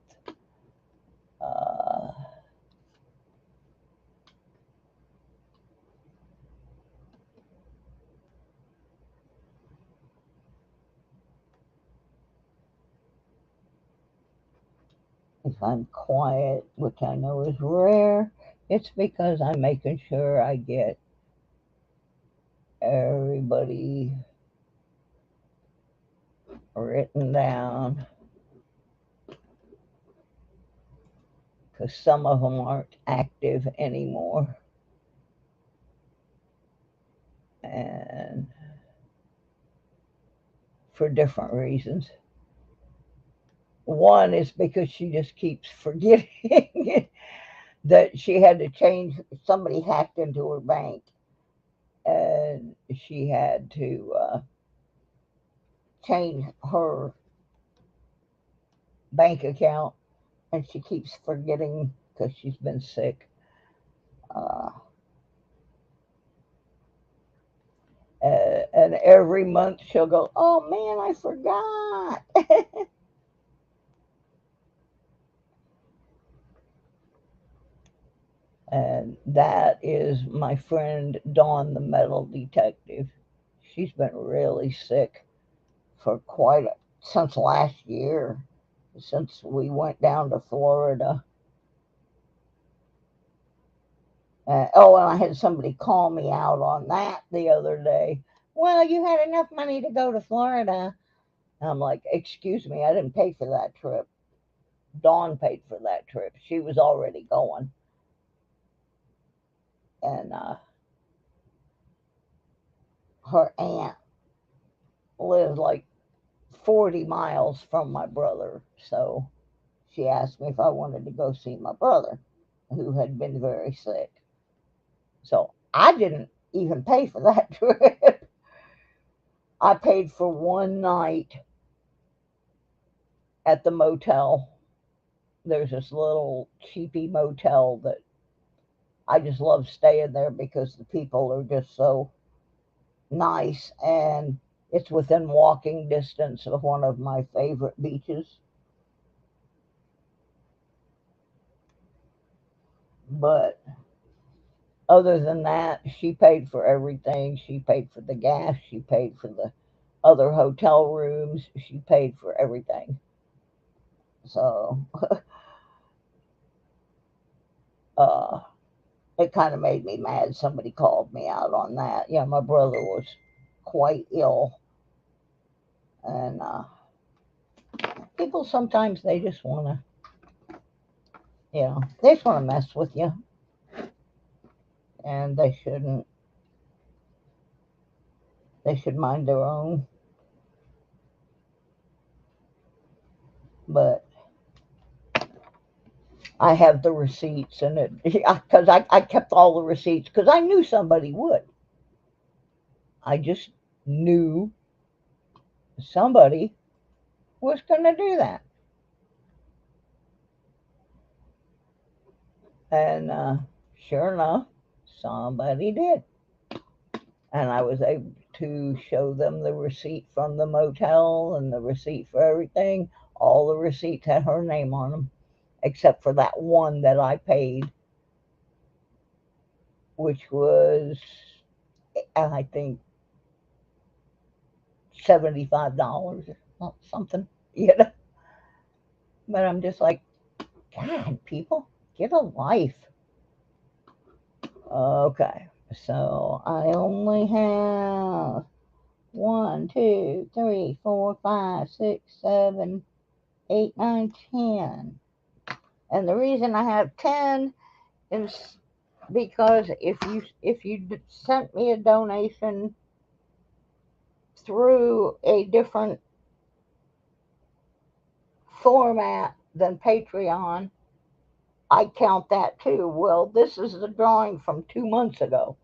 If I'm quiet, which I know is rare, it's because I'm making sure I get everybody written down, because some of them aren't active anymore. And for different reasons. One is because she just keeps forgetting that she had to change, somebody hacked into her bank and she had to change her bank account, and she keeps forgetting because she's been sick. And every month she'll go, "Oh man, I forgot." And that is my friend Dawn, the metal detective. She's been really sick for since last year, since we went down to Florida. Oh, and I had somebody call me out on that the other day. Well, you had enough money to go to Florida. And I'm like, excuse me, I didn't pay for that trip. Dawn paid for that trip. She was already going. And her aunt lives like 40 miles from my brother. So she asked me if I wanted to go see my brother, who had been very sick. So I didn't even pay for that trip. I paid for one night at the motel. There's this little cheapy motel that I just love staying there because the people are just so nice, and it's within walking distance of one of my favorite beaches. But other than that, she paid for everything. She paid for the gas, she paid for the other hotel rooms, she paid for everything. So uh it kind of made me mad. Somebody called me out on that. Yeah, my brother was quite ill, and people sometimes they just want to, they just want to mess with you, and they shouldn't. They should mind their own. But I have the receipts, and it because I kept all the receipts because I knew somebody would. I just knew somebody was going to do that, and sure enough, somebody did. And I was able to show them the receipt from the motel and the receipt for everything. All the receipts had her name on them, except for that one that I paid, which was, I think, $75 or something, you know. But I'm just like, God, people, get a life. Okay, so I only have 1, 2, 3, 4, 5, 6, 7, 8, 9, 10. And the reason I have 10 is because if you sent me a donation through a different format than Patreon, I count that too. Well, this is the drawing from 2 months ago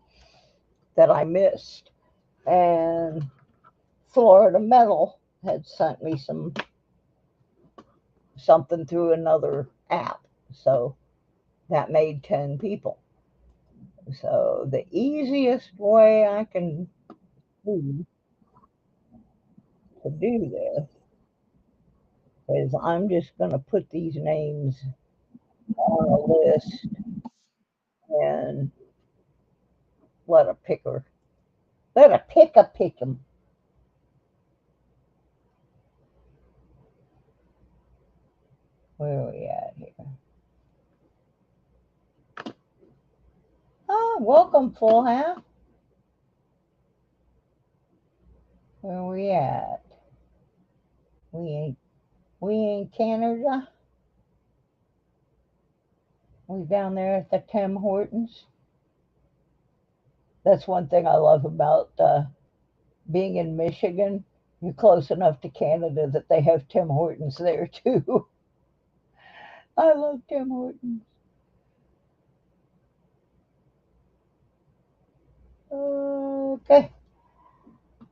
that I missed, and Florida Metal had sent me something through another app, so that made 10 people. So the easiest way I can do to do this is I'm just going to put these names on a list and let a picker, let a picker pick them. Where are we at here? Oh, welcome, Full House. Where are we at? We in Canada. We down there at the Tim Hortons. That's one thing I love about being in Michigan. You're close enough to Canada that they have Tim Hortons there too. I love Tim Hortons. Okay,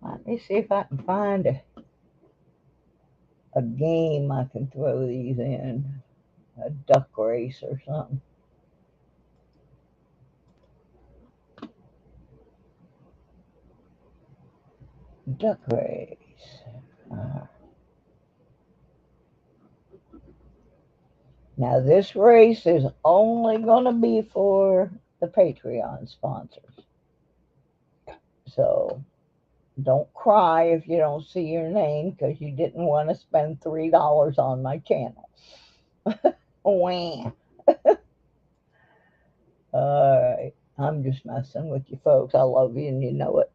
let me see if I can find a game I can throw these in. A duck race or something. Duck race. Now this race is only going to be for the Patreon sponsors. So don't cry if you don't see your name because you didn't want to spend $3 on my channel. Wah. Alright, I'm just messing with you folks. I love you and you know it.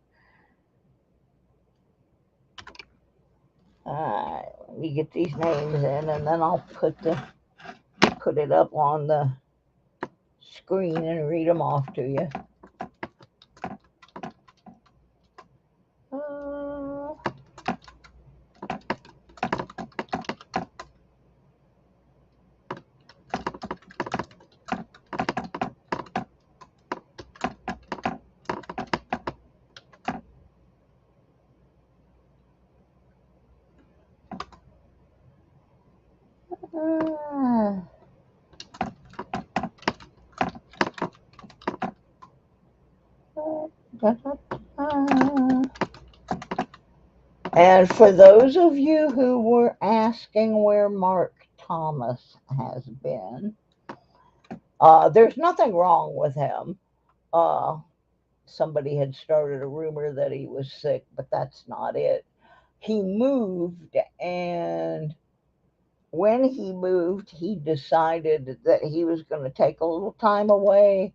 Alright, let me get these names in and then I'll put it up on the screen and read them off to you. And for those of you who were asking where Mark Thomas has been, there's nothing wrong with him. Somebody had started a rumor that he was sick, but that's not it. He moved, and when he moved, he decided that he was going to take a little time away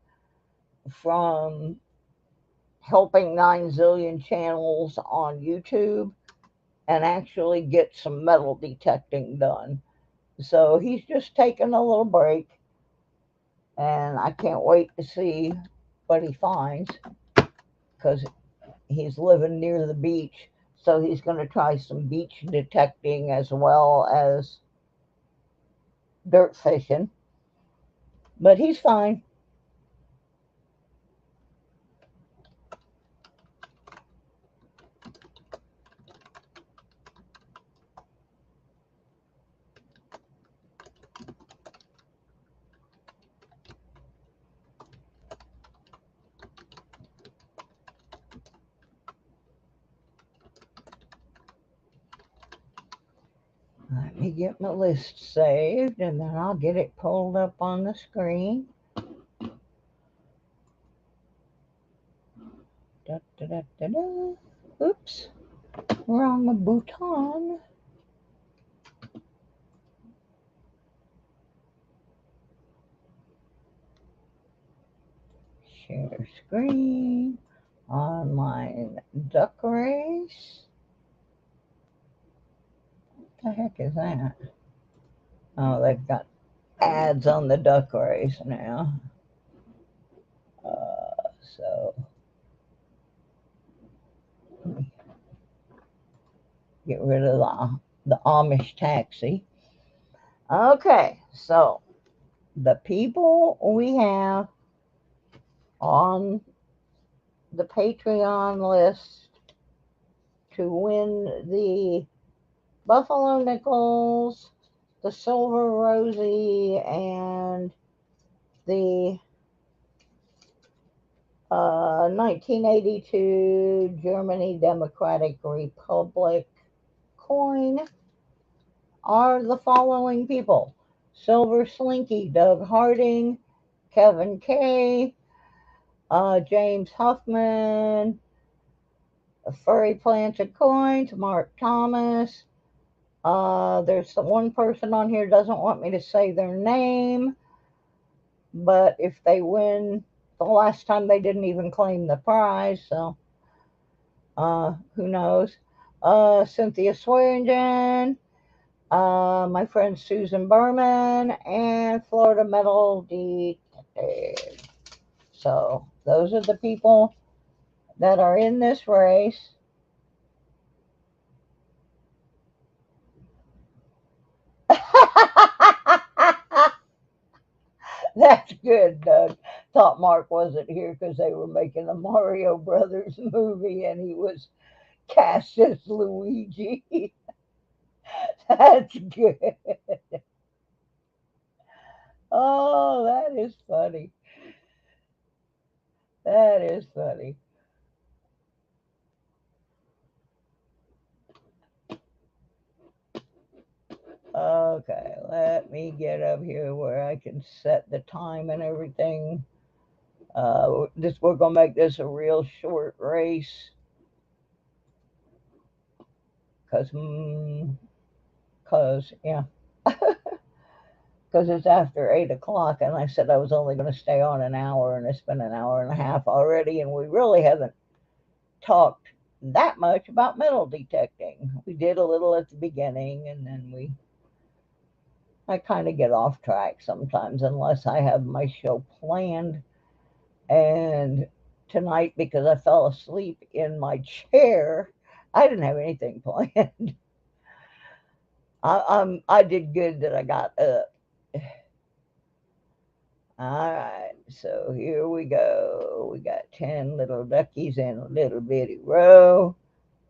from helping 9 zillion channels on YouTube and actually get some metal detecting done. So he's just taking a little break, and I can't wait to see what he finds, because he's living near the beach, so he's going to try some beach detecting as well as dirt fishing. But he's fine. Let me get my list saved, and then I'll get it pulled up on the screen. Da, da, da, da, da. Oops, wrong button. Share screen. Online duck race. What the heck is that? Oh, they've got ads on the duck race now. So let me get rid of the Amish taxi. Okay, so the people we have on the Patreon list to win the Buffalo Nickels, the Silver Rosie, and the 1982 Germany Democratic Republic coin are the following people: Silver Slinky, Doug Harding, Kevin Kay, James Huffman, Furry Planted Coins, Mark Thomas. There's one person on here doesn't want me to say their name, but if they win, the last time they didn't even claim the prize, so who knows? Cynthia Swearingen, my friend Susan Berman, and Florida Metal Detective. So those are the people that are in this race. That's good, Doug. Thought Mark wasn't here because they were making a Mario Brothers movie and he was cast as Luigi. That's good. Oh, that is funny. That is funny. Okay, let me get up here where I can set the time and everything. We're gonna make this a real short race, cause yeah, because it's after 8 o'clock, and I said I was only gonna stay on an hour, and it's been an hour and a half already, and we really haven't talked that much about metal detecting. We did a little at the beginning, and then I kind of get off track sometimes unless I have my show planned. And tonight, because I fell asleep in my chair, I didn't have anything planned. I did good that I got up. All right, so here we go. We got 10 little duckies in a little bitty row.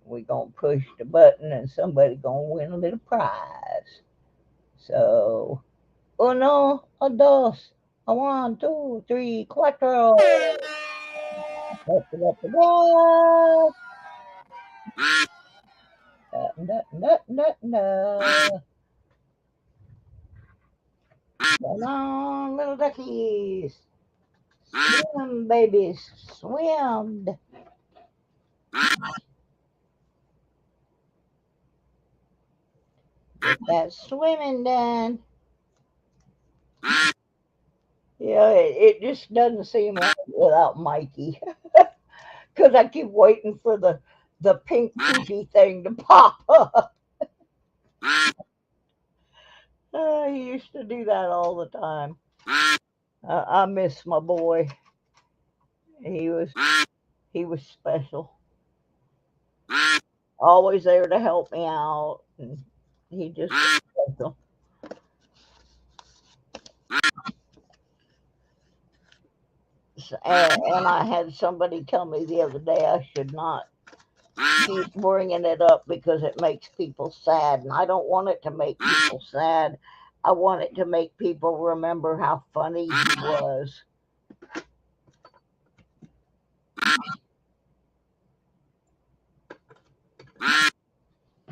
We're going to push the button and somebody going to win a little prize. So, uno, a dos, a one, two, three, cuatro. Come on, little duckies. Swim, babies, swim. Get that swimming done. Yeah, it just doesn't seem right without Mikey. Because I keep waiting for the pink poopy thing to pop up. He used to do that all the time. I miss my boy. He was he was special. Always there to help me out. And he just was special. And I had somebody tell me the other day I should not keep bringing it up because it makes people sad. And I don't want it to make people sad. I want it to make people remember how funny he was.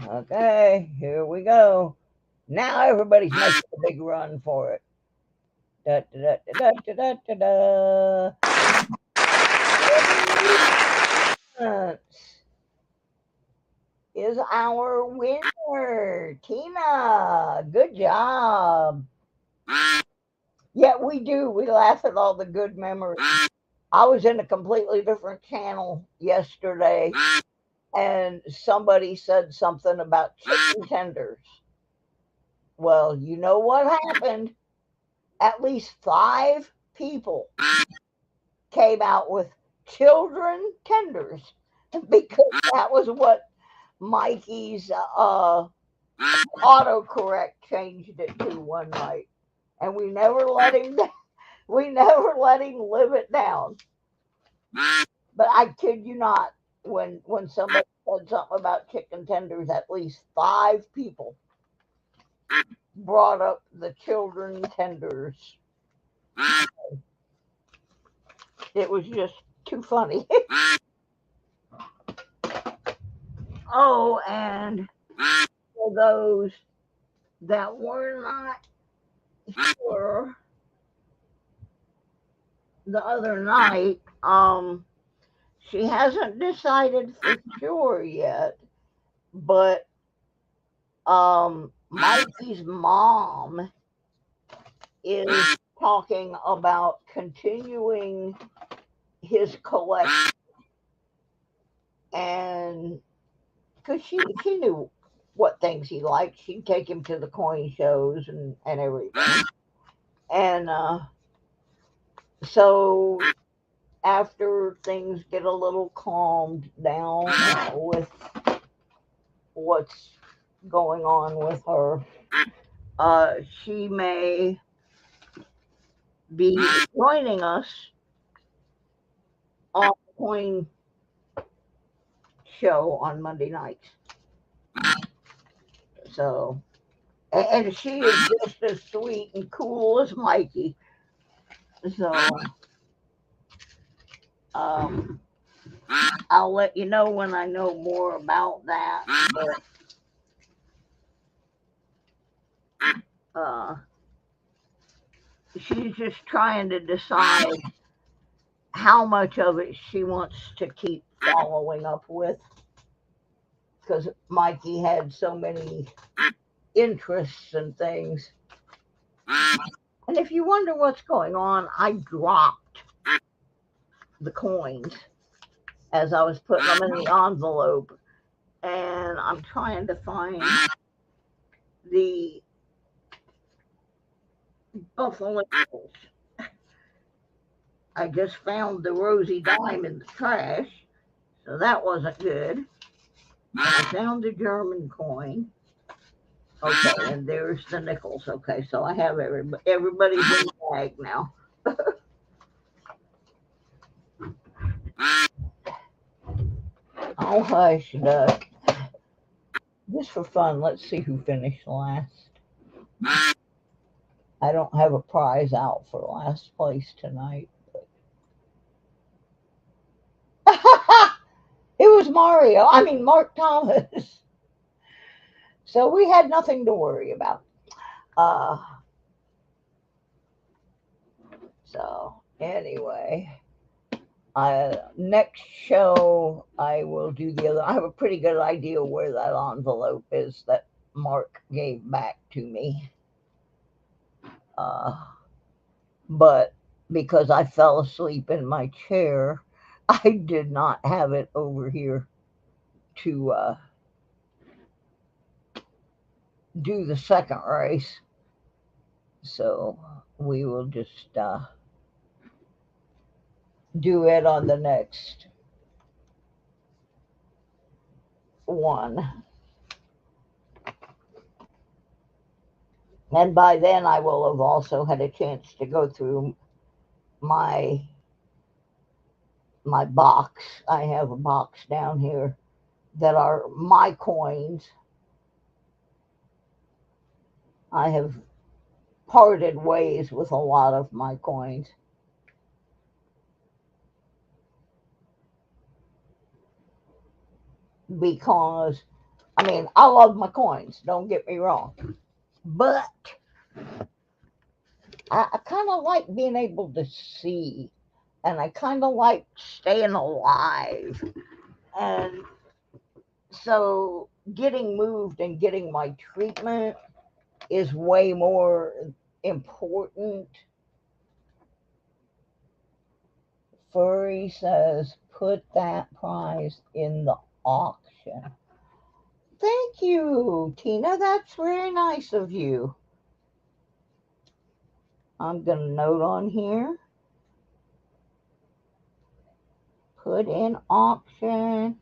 Okay, here we go. Now everybody's making a big run for it. Da, da, da, da, da, da, da, da. Is our winner, Tina. Good job. Yeah, we do. We laugh at all the good memories. I was in a completely different channel yesterday, and somebody said something about chicken tenders. Well, you know what happened? At least 5 people came out with children tenders because that was what Mikey's autocorrect changed it to one night, and we never let him. We never let him live it down. But I kid you not, when somebody said something about chicken tenders, at least 5 people brought up the children tenders. It was just too funny. Oh, and for those that were not sure the other night, she hasn't decided for sure yet, but Mikey's mom is talking about continuing his collection, and because she knew what things he liked, she'd take him to the coin shows and everything. And so after things get a little calmed down with what's going on with her, she may be joining us on the coin show on Monday nights. So, and she is just as sweet and cool as Mikey. So, I'll let you know when I know more about that. But she's just trying to decide how much of it she wants to keep following up with, because Mikey had so many interests and things. And if you wonder what's going on, I dropped the coins as I was putting them in the envelope, and I'm trying to find the buffalo nickels. I just found the rosy dime in the trash, so that wasn't good. I found the German coin. Okay, and there's the nickels. Okay, so I have everybody's in the bag now. Oh, hush, duck. Just for fun, let's see who finished last. I don't have a prize out for last place tonight. was Mark Thomas. So we had nothing to worry about. So anyway, next show I will do the other. I have a pretty good idea where that envelope is that Mark gave back to me. But because I fell asleep in my chair, I did not have it over here to do the second race. So we will just do it on the next one. And by then I will have also had a chance to go through my box. I have a box down here that are my coins. I have parted ways with a lot of my coins. Because, I love my coins, don't get me wrong. But I kind of like being able to see, and I kind of like staying alive. And so getting moved and getting my treatment is way more important. Furry says, put that prize in the auction. Thank you, Tina. That's very nice of you. I'm going to note on here. Put in auction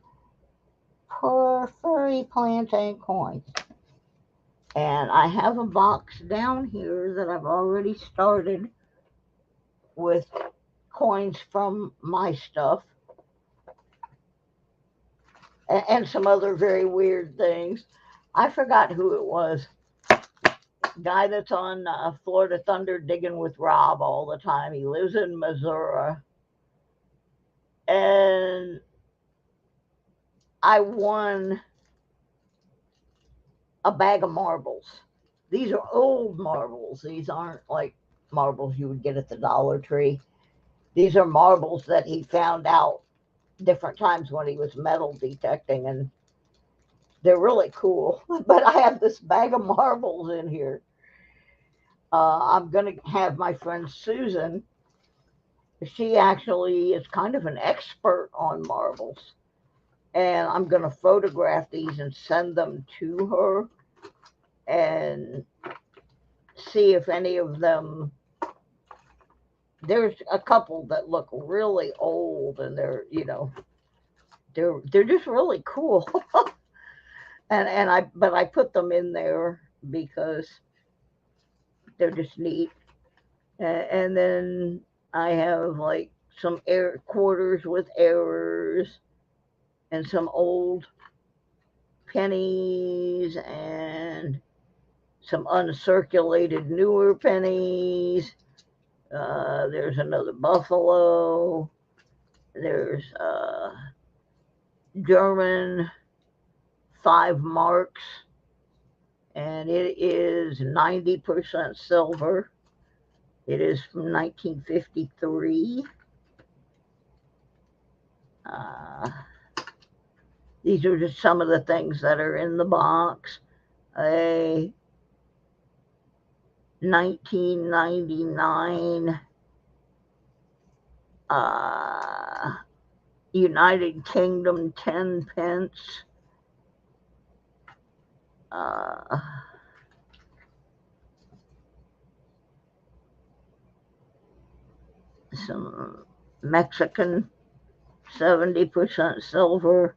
for furry plantain coins. And I have a box down here that I've already started with coins from my stuff. And some other very weird things. I forgot who it was. Guy that's on Florida Thunder digging with Rob all the time. He lives in Missouri. And I won a bag of marbles. These are old marbles. These aren't like marbles you would get at the Dollar Tree. These are marbles that he found out different times when he was metal detecting, and they're really cool. But I have this bag of marbles in here. I'm going to have my friend Susan. She actually is kind of an expert on marbles. And I'm going to photograph these and send them to her and see if any of them. There's a couple that look really old, and they're just really cool. and I put them in there because they're just neat. And then I have like some quarters with errors and some old pennies and some uncirculated newer pennies. There's another buffalo. There's German 5 marks, and it is 90% silver. It is from 1953. These are just some of the things that are in the box. A 1999 United Kingdom 10 pence. Some Mexican 70% silver.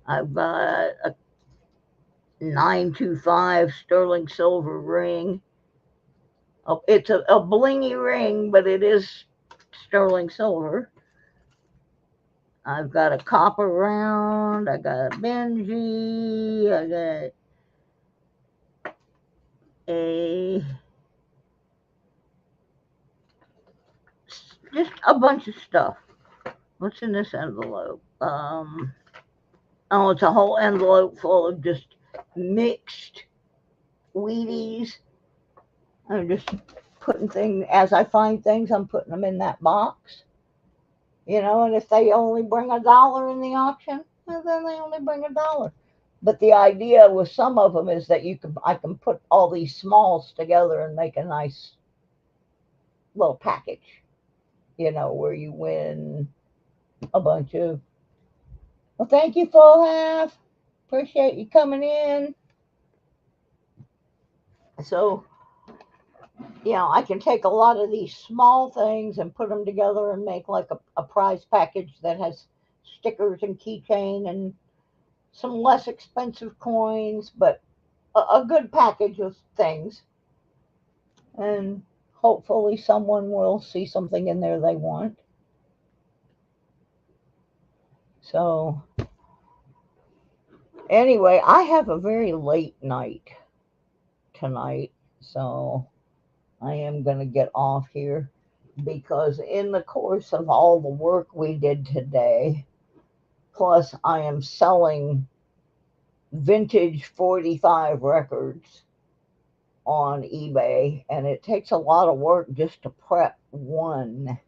I've got a 925 sterling silver ring. Oh, it's a blingy ring, but it is sterling silver. I've got a copper round. I got a Benji. I got just a bunch of stuff. What's in this envelope? Oh, it's a whole envelope full of just mixed Wheaties. I'm just putting things, as I find things, I'm putting them in that box. And if they only bring $1 in the auction, well, then they only bring $1. But the idea with some of them is that I can put all these smalls together and make a nice little package, where you win a bunch of. Well, thank you, Full Half. Appreciate you coming in. So, I can take a lot of these small things and put them together and make like a prize package that has stickers and keychain and some less expensive coins, but a good package of things. And hopefully someone will see something in there they want. So, anyway, I have a very late night tonight, so I am going to get off here because in the course of all the work we did today, plus I am selling vintage 45 records on eBay, and it takes a lot of work just to prep one.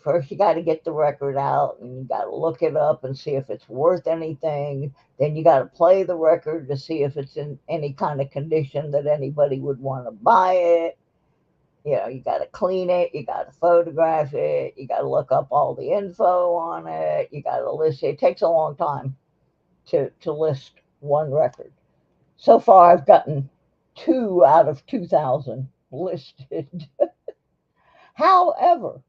First you got to get the record out and you got to look it up and see if it's worth anything. Then you got to play the record to see if it's in any kind of condition that anybody would want to buy it. You got to clean it, you got to photograph it, you got to look up all the info on it, you got to list it. It takes a long time to list one record. So far, I've gotten 2 out of 2,000 listed. However,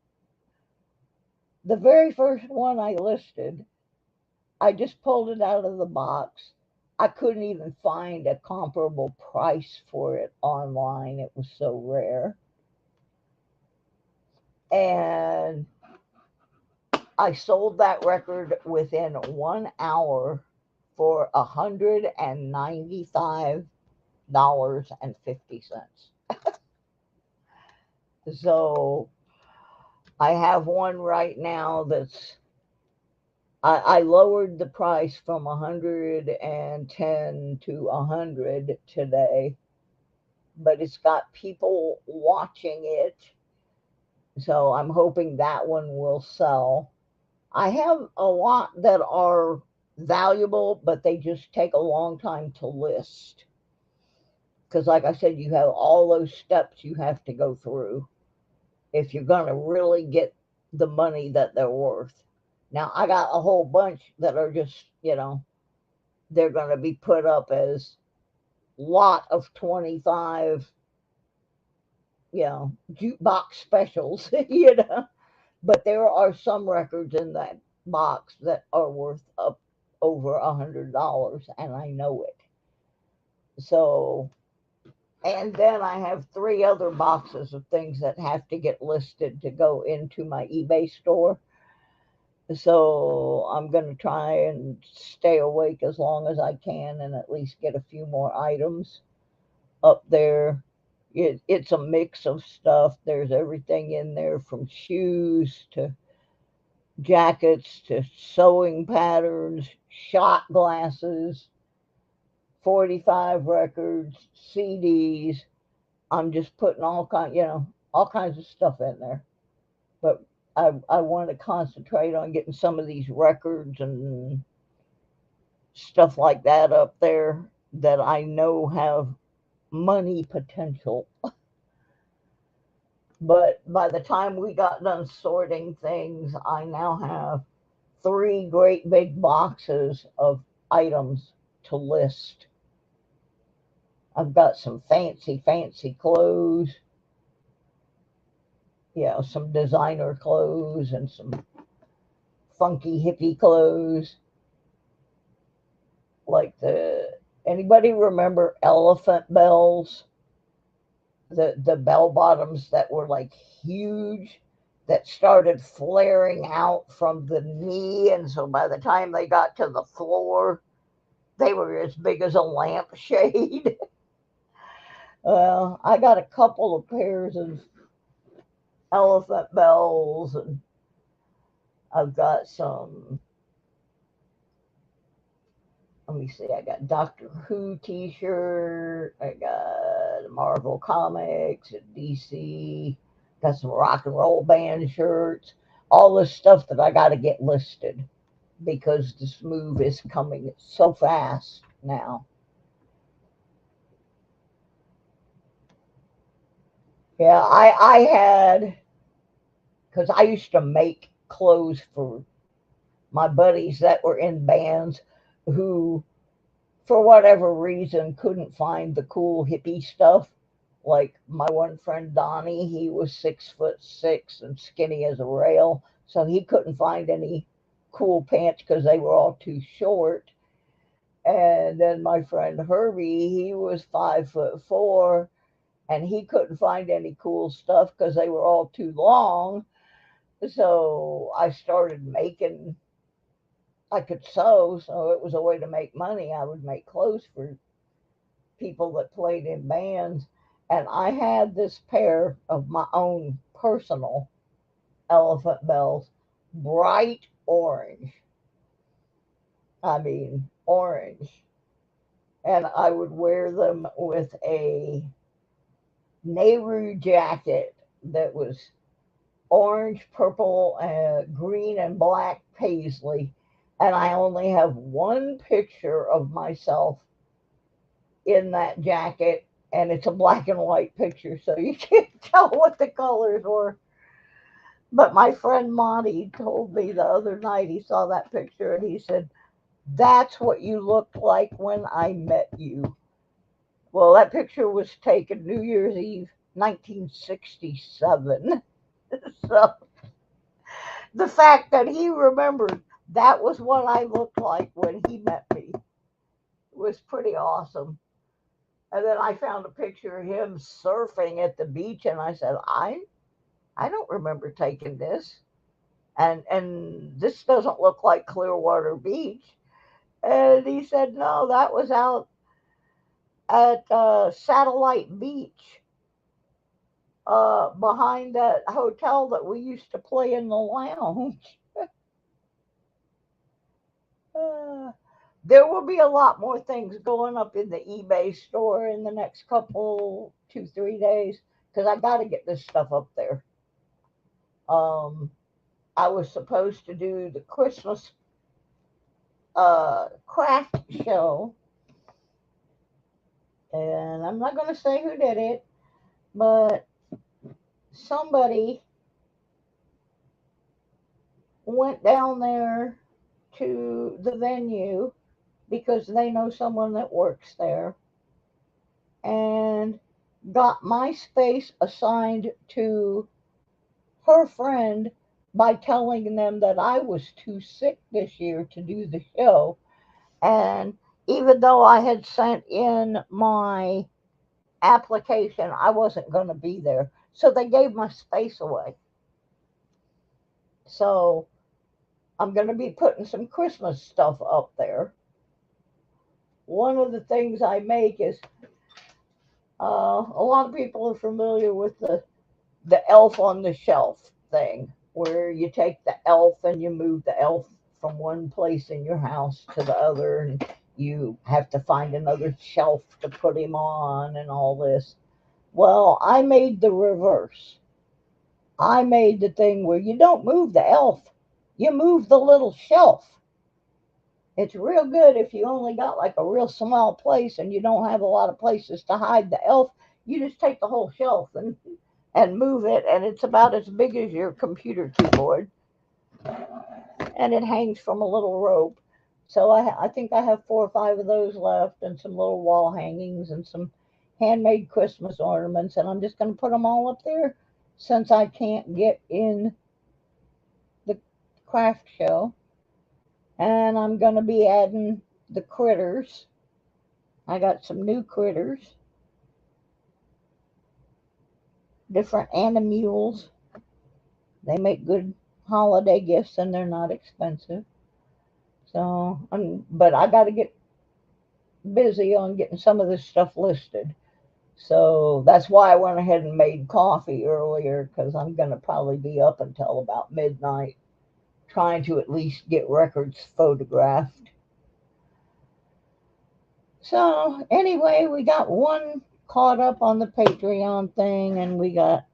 the very first one I listed, I just pulled it out of the box. I couldn't even find a comparable price for it online. It was so rare. And I sold that record within 1 hour for $195.50. So I have one right now I lowered the price from 110 to 100 today, but it's got people watching it. So I'm hoping that one will sell. I have a lot that are valuable, but they just take a long time to list. Because, like I said, you have all those steps you have to go through if you're going to really get the money that they're worth. Now, I got a whole bunch that are just, they're going to be put up as lot of 25, jukebox specials, But there are some records in that box that are worth up over $100, and I know it. So, and then I have 3 other boxes of things that have to get listed to go into my eBay store. So I'm going to try and stay awake as long as I can and at least get a few more items up there. It's a mix of stuff. There's everything in there from shoes to jackets to sewing patterns, shot glasses, 45 records, CDs. I'm just putting all kinds of stuff in there. But I want to concentrate on getting some of these records and stuff like that up there that I know have money potential. But by the time we got done sorting things, I now have 3 great big boxes of items to list. I've got some fancy clothes. Some designer clothes and some funky hippie clothes. Like anybody remember elephant bells? The bell bottoms that were like huge, that started flaring out from the knee, and so by the time they got to the floor, they were as big as a lampshade. Well, I got a couple of pairs of elephant bells, and I've got some let me see, I got Doctor Who t-shirt, I got Marvel Comics, DC, got some rock and roll band shirts, all this stuff that I got to get listed because this move is coming so fast now. Yeah, I had, because I used to make clothes for my buddies that were in bands who, for whatever reason, couldn't find the cool hippie stuff. Like my one friend Donnie, he was 6'6" and skinny as a rail, so he couldn't find any cool pants because they were all too short. And then my friend Herbie, he was 5'4", and he couldn't find any cool stuff because they were all too long. So I started making, I could sew, so it was a way to make money. I would make clothes for people that played in bands. And I had this pair of my own personal elephant bells, bright orange. I mean, orange. And I would wear them with a Nehru jacket that was orange, purple, green, and black paisley. And I only have one picture of myself in that jacket, and it's a black and white picture, so you can't tell what the colors were. But my friend Monty told me the other night he saw that picture and he said, "That's what you looked like when I met you." Well, that picture was taken New Year's Eve, 1967. So the fact that he remembered that was what I looked like when he met me was pretty awesome. And then I found a picture of him surfing at the beach, and I said, I don't remember taking this. And this doesn't look like Clearwater Beach. And he said, no, that was out at Satellite Beach, behind that hotel that we used to play in the lounge. uh, there will be a lot more things going up in the eBay store in the next couple, 2, 3 days, because I got to get this stuff up there. I was supposed to do the Christmas craft show, and I'm not going to say who did it, but somebody went down there to the venue because they know someone that works there and got my space assigned to her friend by telling them that I was too sick this year to do the show. And even though I had sent in my application, I wasn't going to be there. So they gave my space away. So I'm going to be putting some Christmas stuff up there. One of the things I make is a lot of people are familiar with the elf on the shelf thing, where you take the elf and you move the elf from one place in your house to the other, and you have to find another shelf to put him on and all this. Well, I made the reverse. I made the thing where you don't move the elf, you move the little shelf. It's real good if you only got like a real small place and you don't have a lot of places to hide the elf. You just take the whole shelf and move it, and it's about as big as your computer keyboard, and it hangs from a little rope. So I think I have 4 or 5 of those left, and some little wall hangings and some handmade Christmas ornaments, and I'm just going to put them all up there since I can't get in the craft show. And I'm going to be adding the critters. I got some new critters, different animules. They make good holiday gifts and they're not expensive. So, but I got to get busy on getting some of this stuff listed. So that's why I went ahead and made coffee earlier, because I'm going to probably be up until about midnight trying to at least get records photographed. So anyway, we got one caught up on the Patreon thing, and we got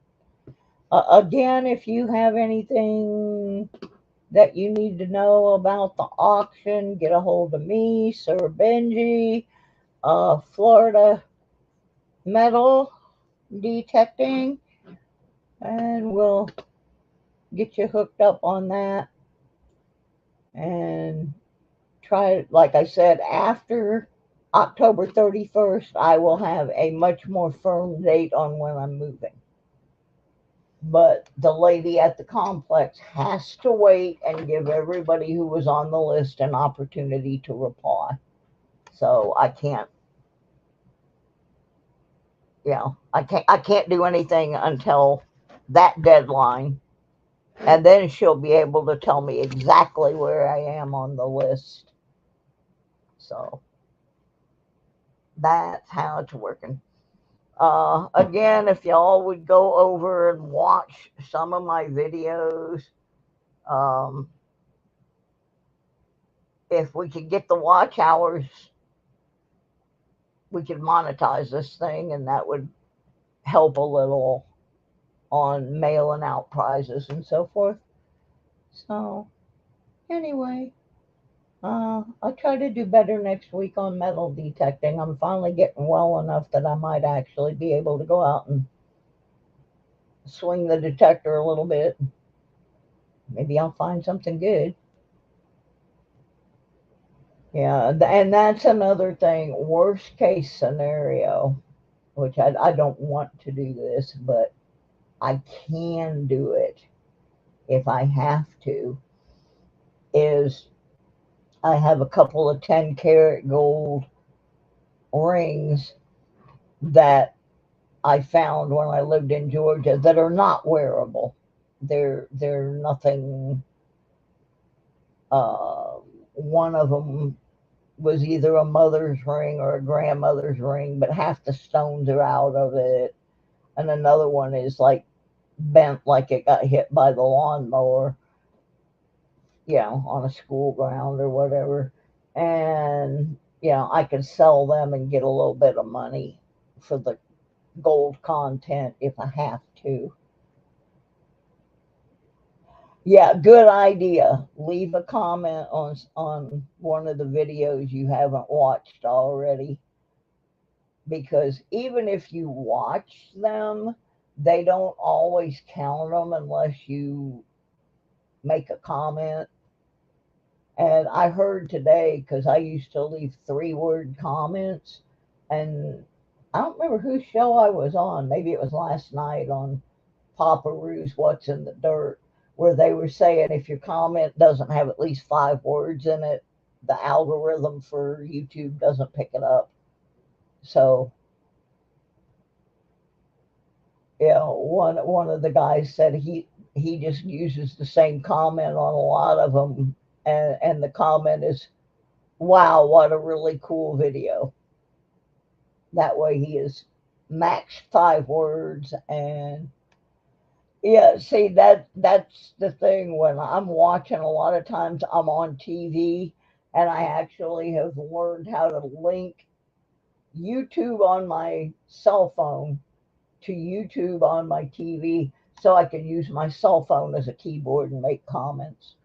again, if you have anything that you need to know about the auction, get a hold of me, Sir Benji, Florida Metal Detecting, and we'll get you hooked up on that. And try, like I said, after October 31st, I will have a much more firm date on when I'm moving. But the lady at the complex has to wait and give everybody who was on the list an opportunity to reply. So I can't, I can't do anything until that deadline. And then she'll be able to tell me exactly where I am on the list. So that's how it's working. Again, if y'all would go over and watch some of my videos, if we could get the watch hours, we could monetize this thing, and that would help a little on mailing out prizes and so forth. So, anyway, I'll try to do better next week on metal detecting. I'm finally getting well enough that I might actually be able to go out and swing the detector a little bit. Maybe I'll find something good. Yeah, and that's another thing. Worst case scenario, which I don't want to do this, but I can do it if I have to, is I have a couple of 10-karat gold rings that I found when I lived in Georgia that are not wearable. They're nothing. One of them was either a mother's ring or a grandmother's ring, but half the stones are out of it. And another one is like bent like it got hit by the lawnmower, on a school ground or whatever. And, I could sell them and get a little bit of money for the gold content if I have to. Yeah, good idea. Leave a comment on one of the videos you haven't watched already. Because even if you watch them, they don't always count them unless you make a comment. And I heard today, because I used to leave 3-word comments, and I don't remember whose show I was on. Maybe it was last night on Papa Roo's What's in the Dirt, where they were saying if your comment doesn't have at least 5 words in it, the algorithm for YouTube doesn't pick it up. So, one of the guys said he just uses the same comment on a lot of them, and the comment is, "Wow, what a really cool video." That way he is max 5 words. And yeah, see, that's the thing. When I'm watching, a lot of times I'm on TV, and I actually have learned how to link YouTube on my cell phone to YouTube on my TV, so I can use my cell phone as a keyboard and make comments.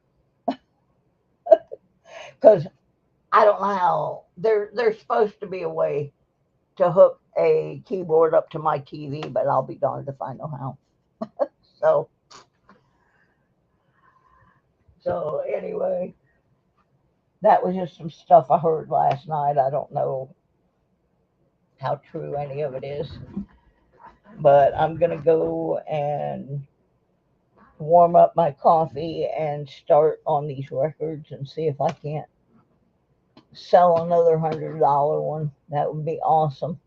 Because I don't know how there's supposed to be a way to hook a keyboard up to my TV, but I'll be darned if I know how. So anyway, that was just some stuff I heard last night. I don't know how true any of it is, but I'm gonna go and warm up my coffee and start on these records and see if I can't sell another $100 one. That would be awesome.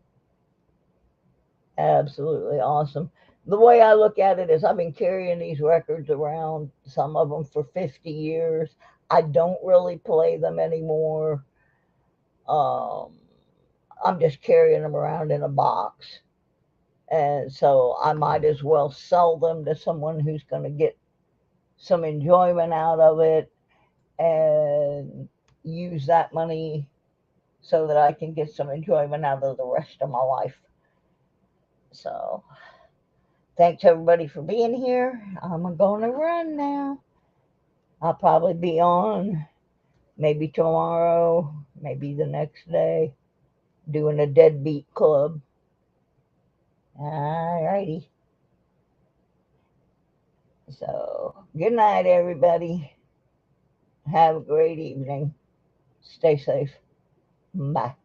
Absolutely awesome. The way I look at it is I've been carrying these records around, some of them for 50 years. I don't really play them anymore. I'm just carrying them around in a box. And so I might as well sell them to someone who's going to get some enjoyment out of it and use that money so that I can get some enjoyment out of the rest of my life. So, thanks everybody for being here. I'm going to run now. I'll probably be on maybe tomorrow, maybe the next day, doing a deadbeat club. Alrighty. So, good night, everybody. Have a great evening. Stay safe. Bye.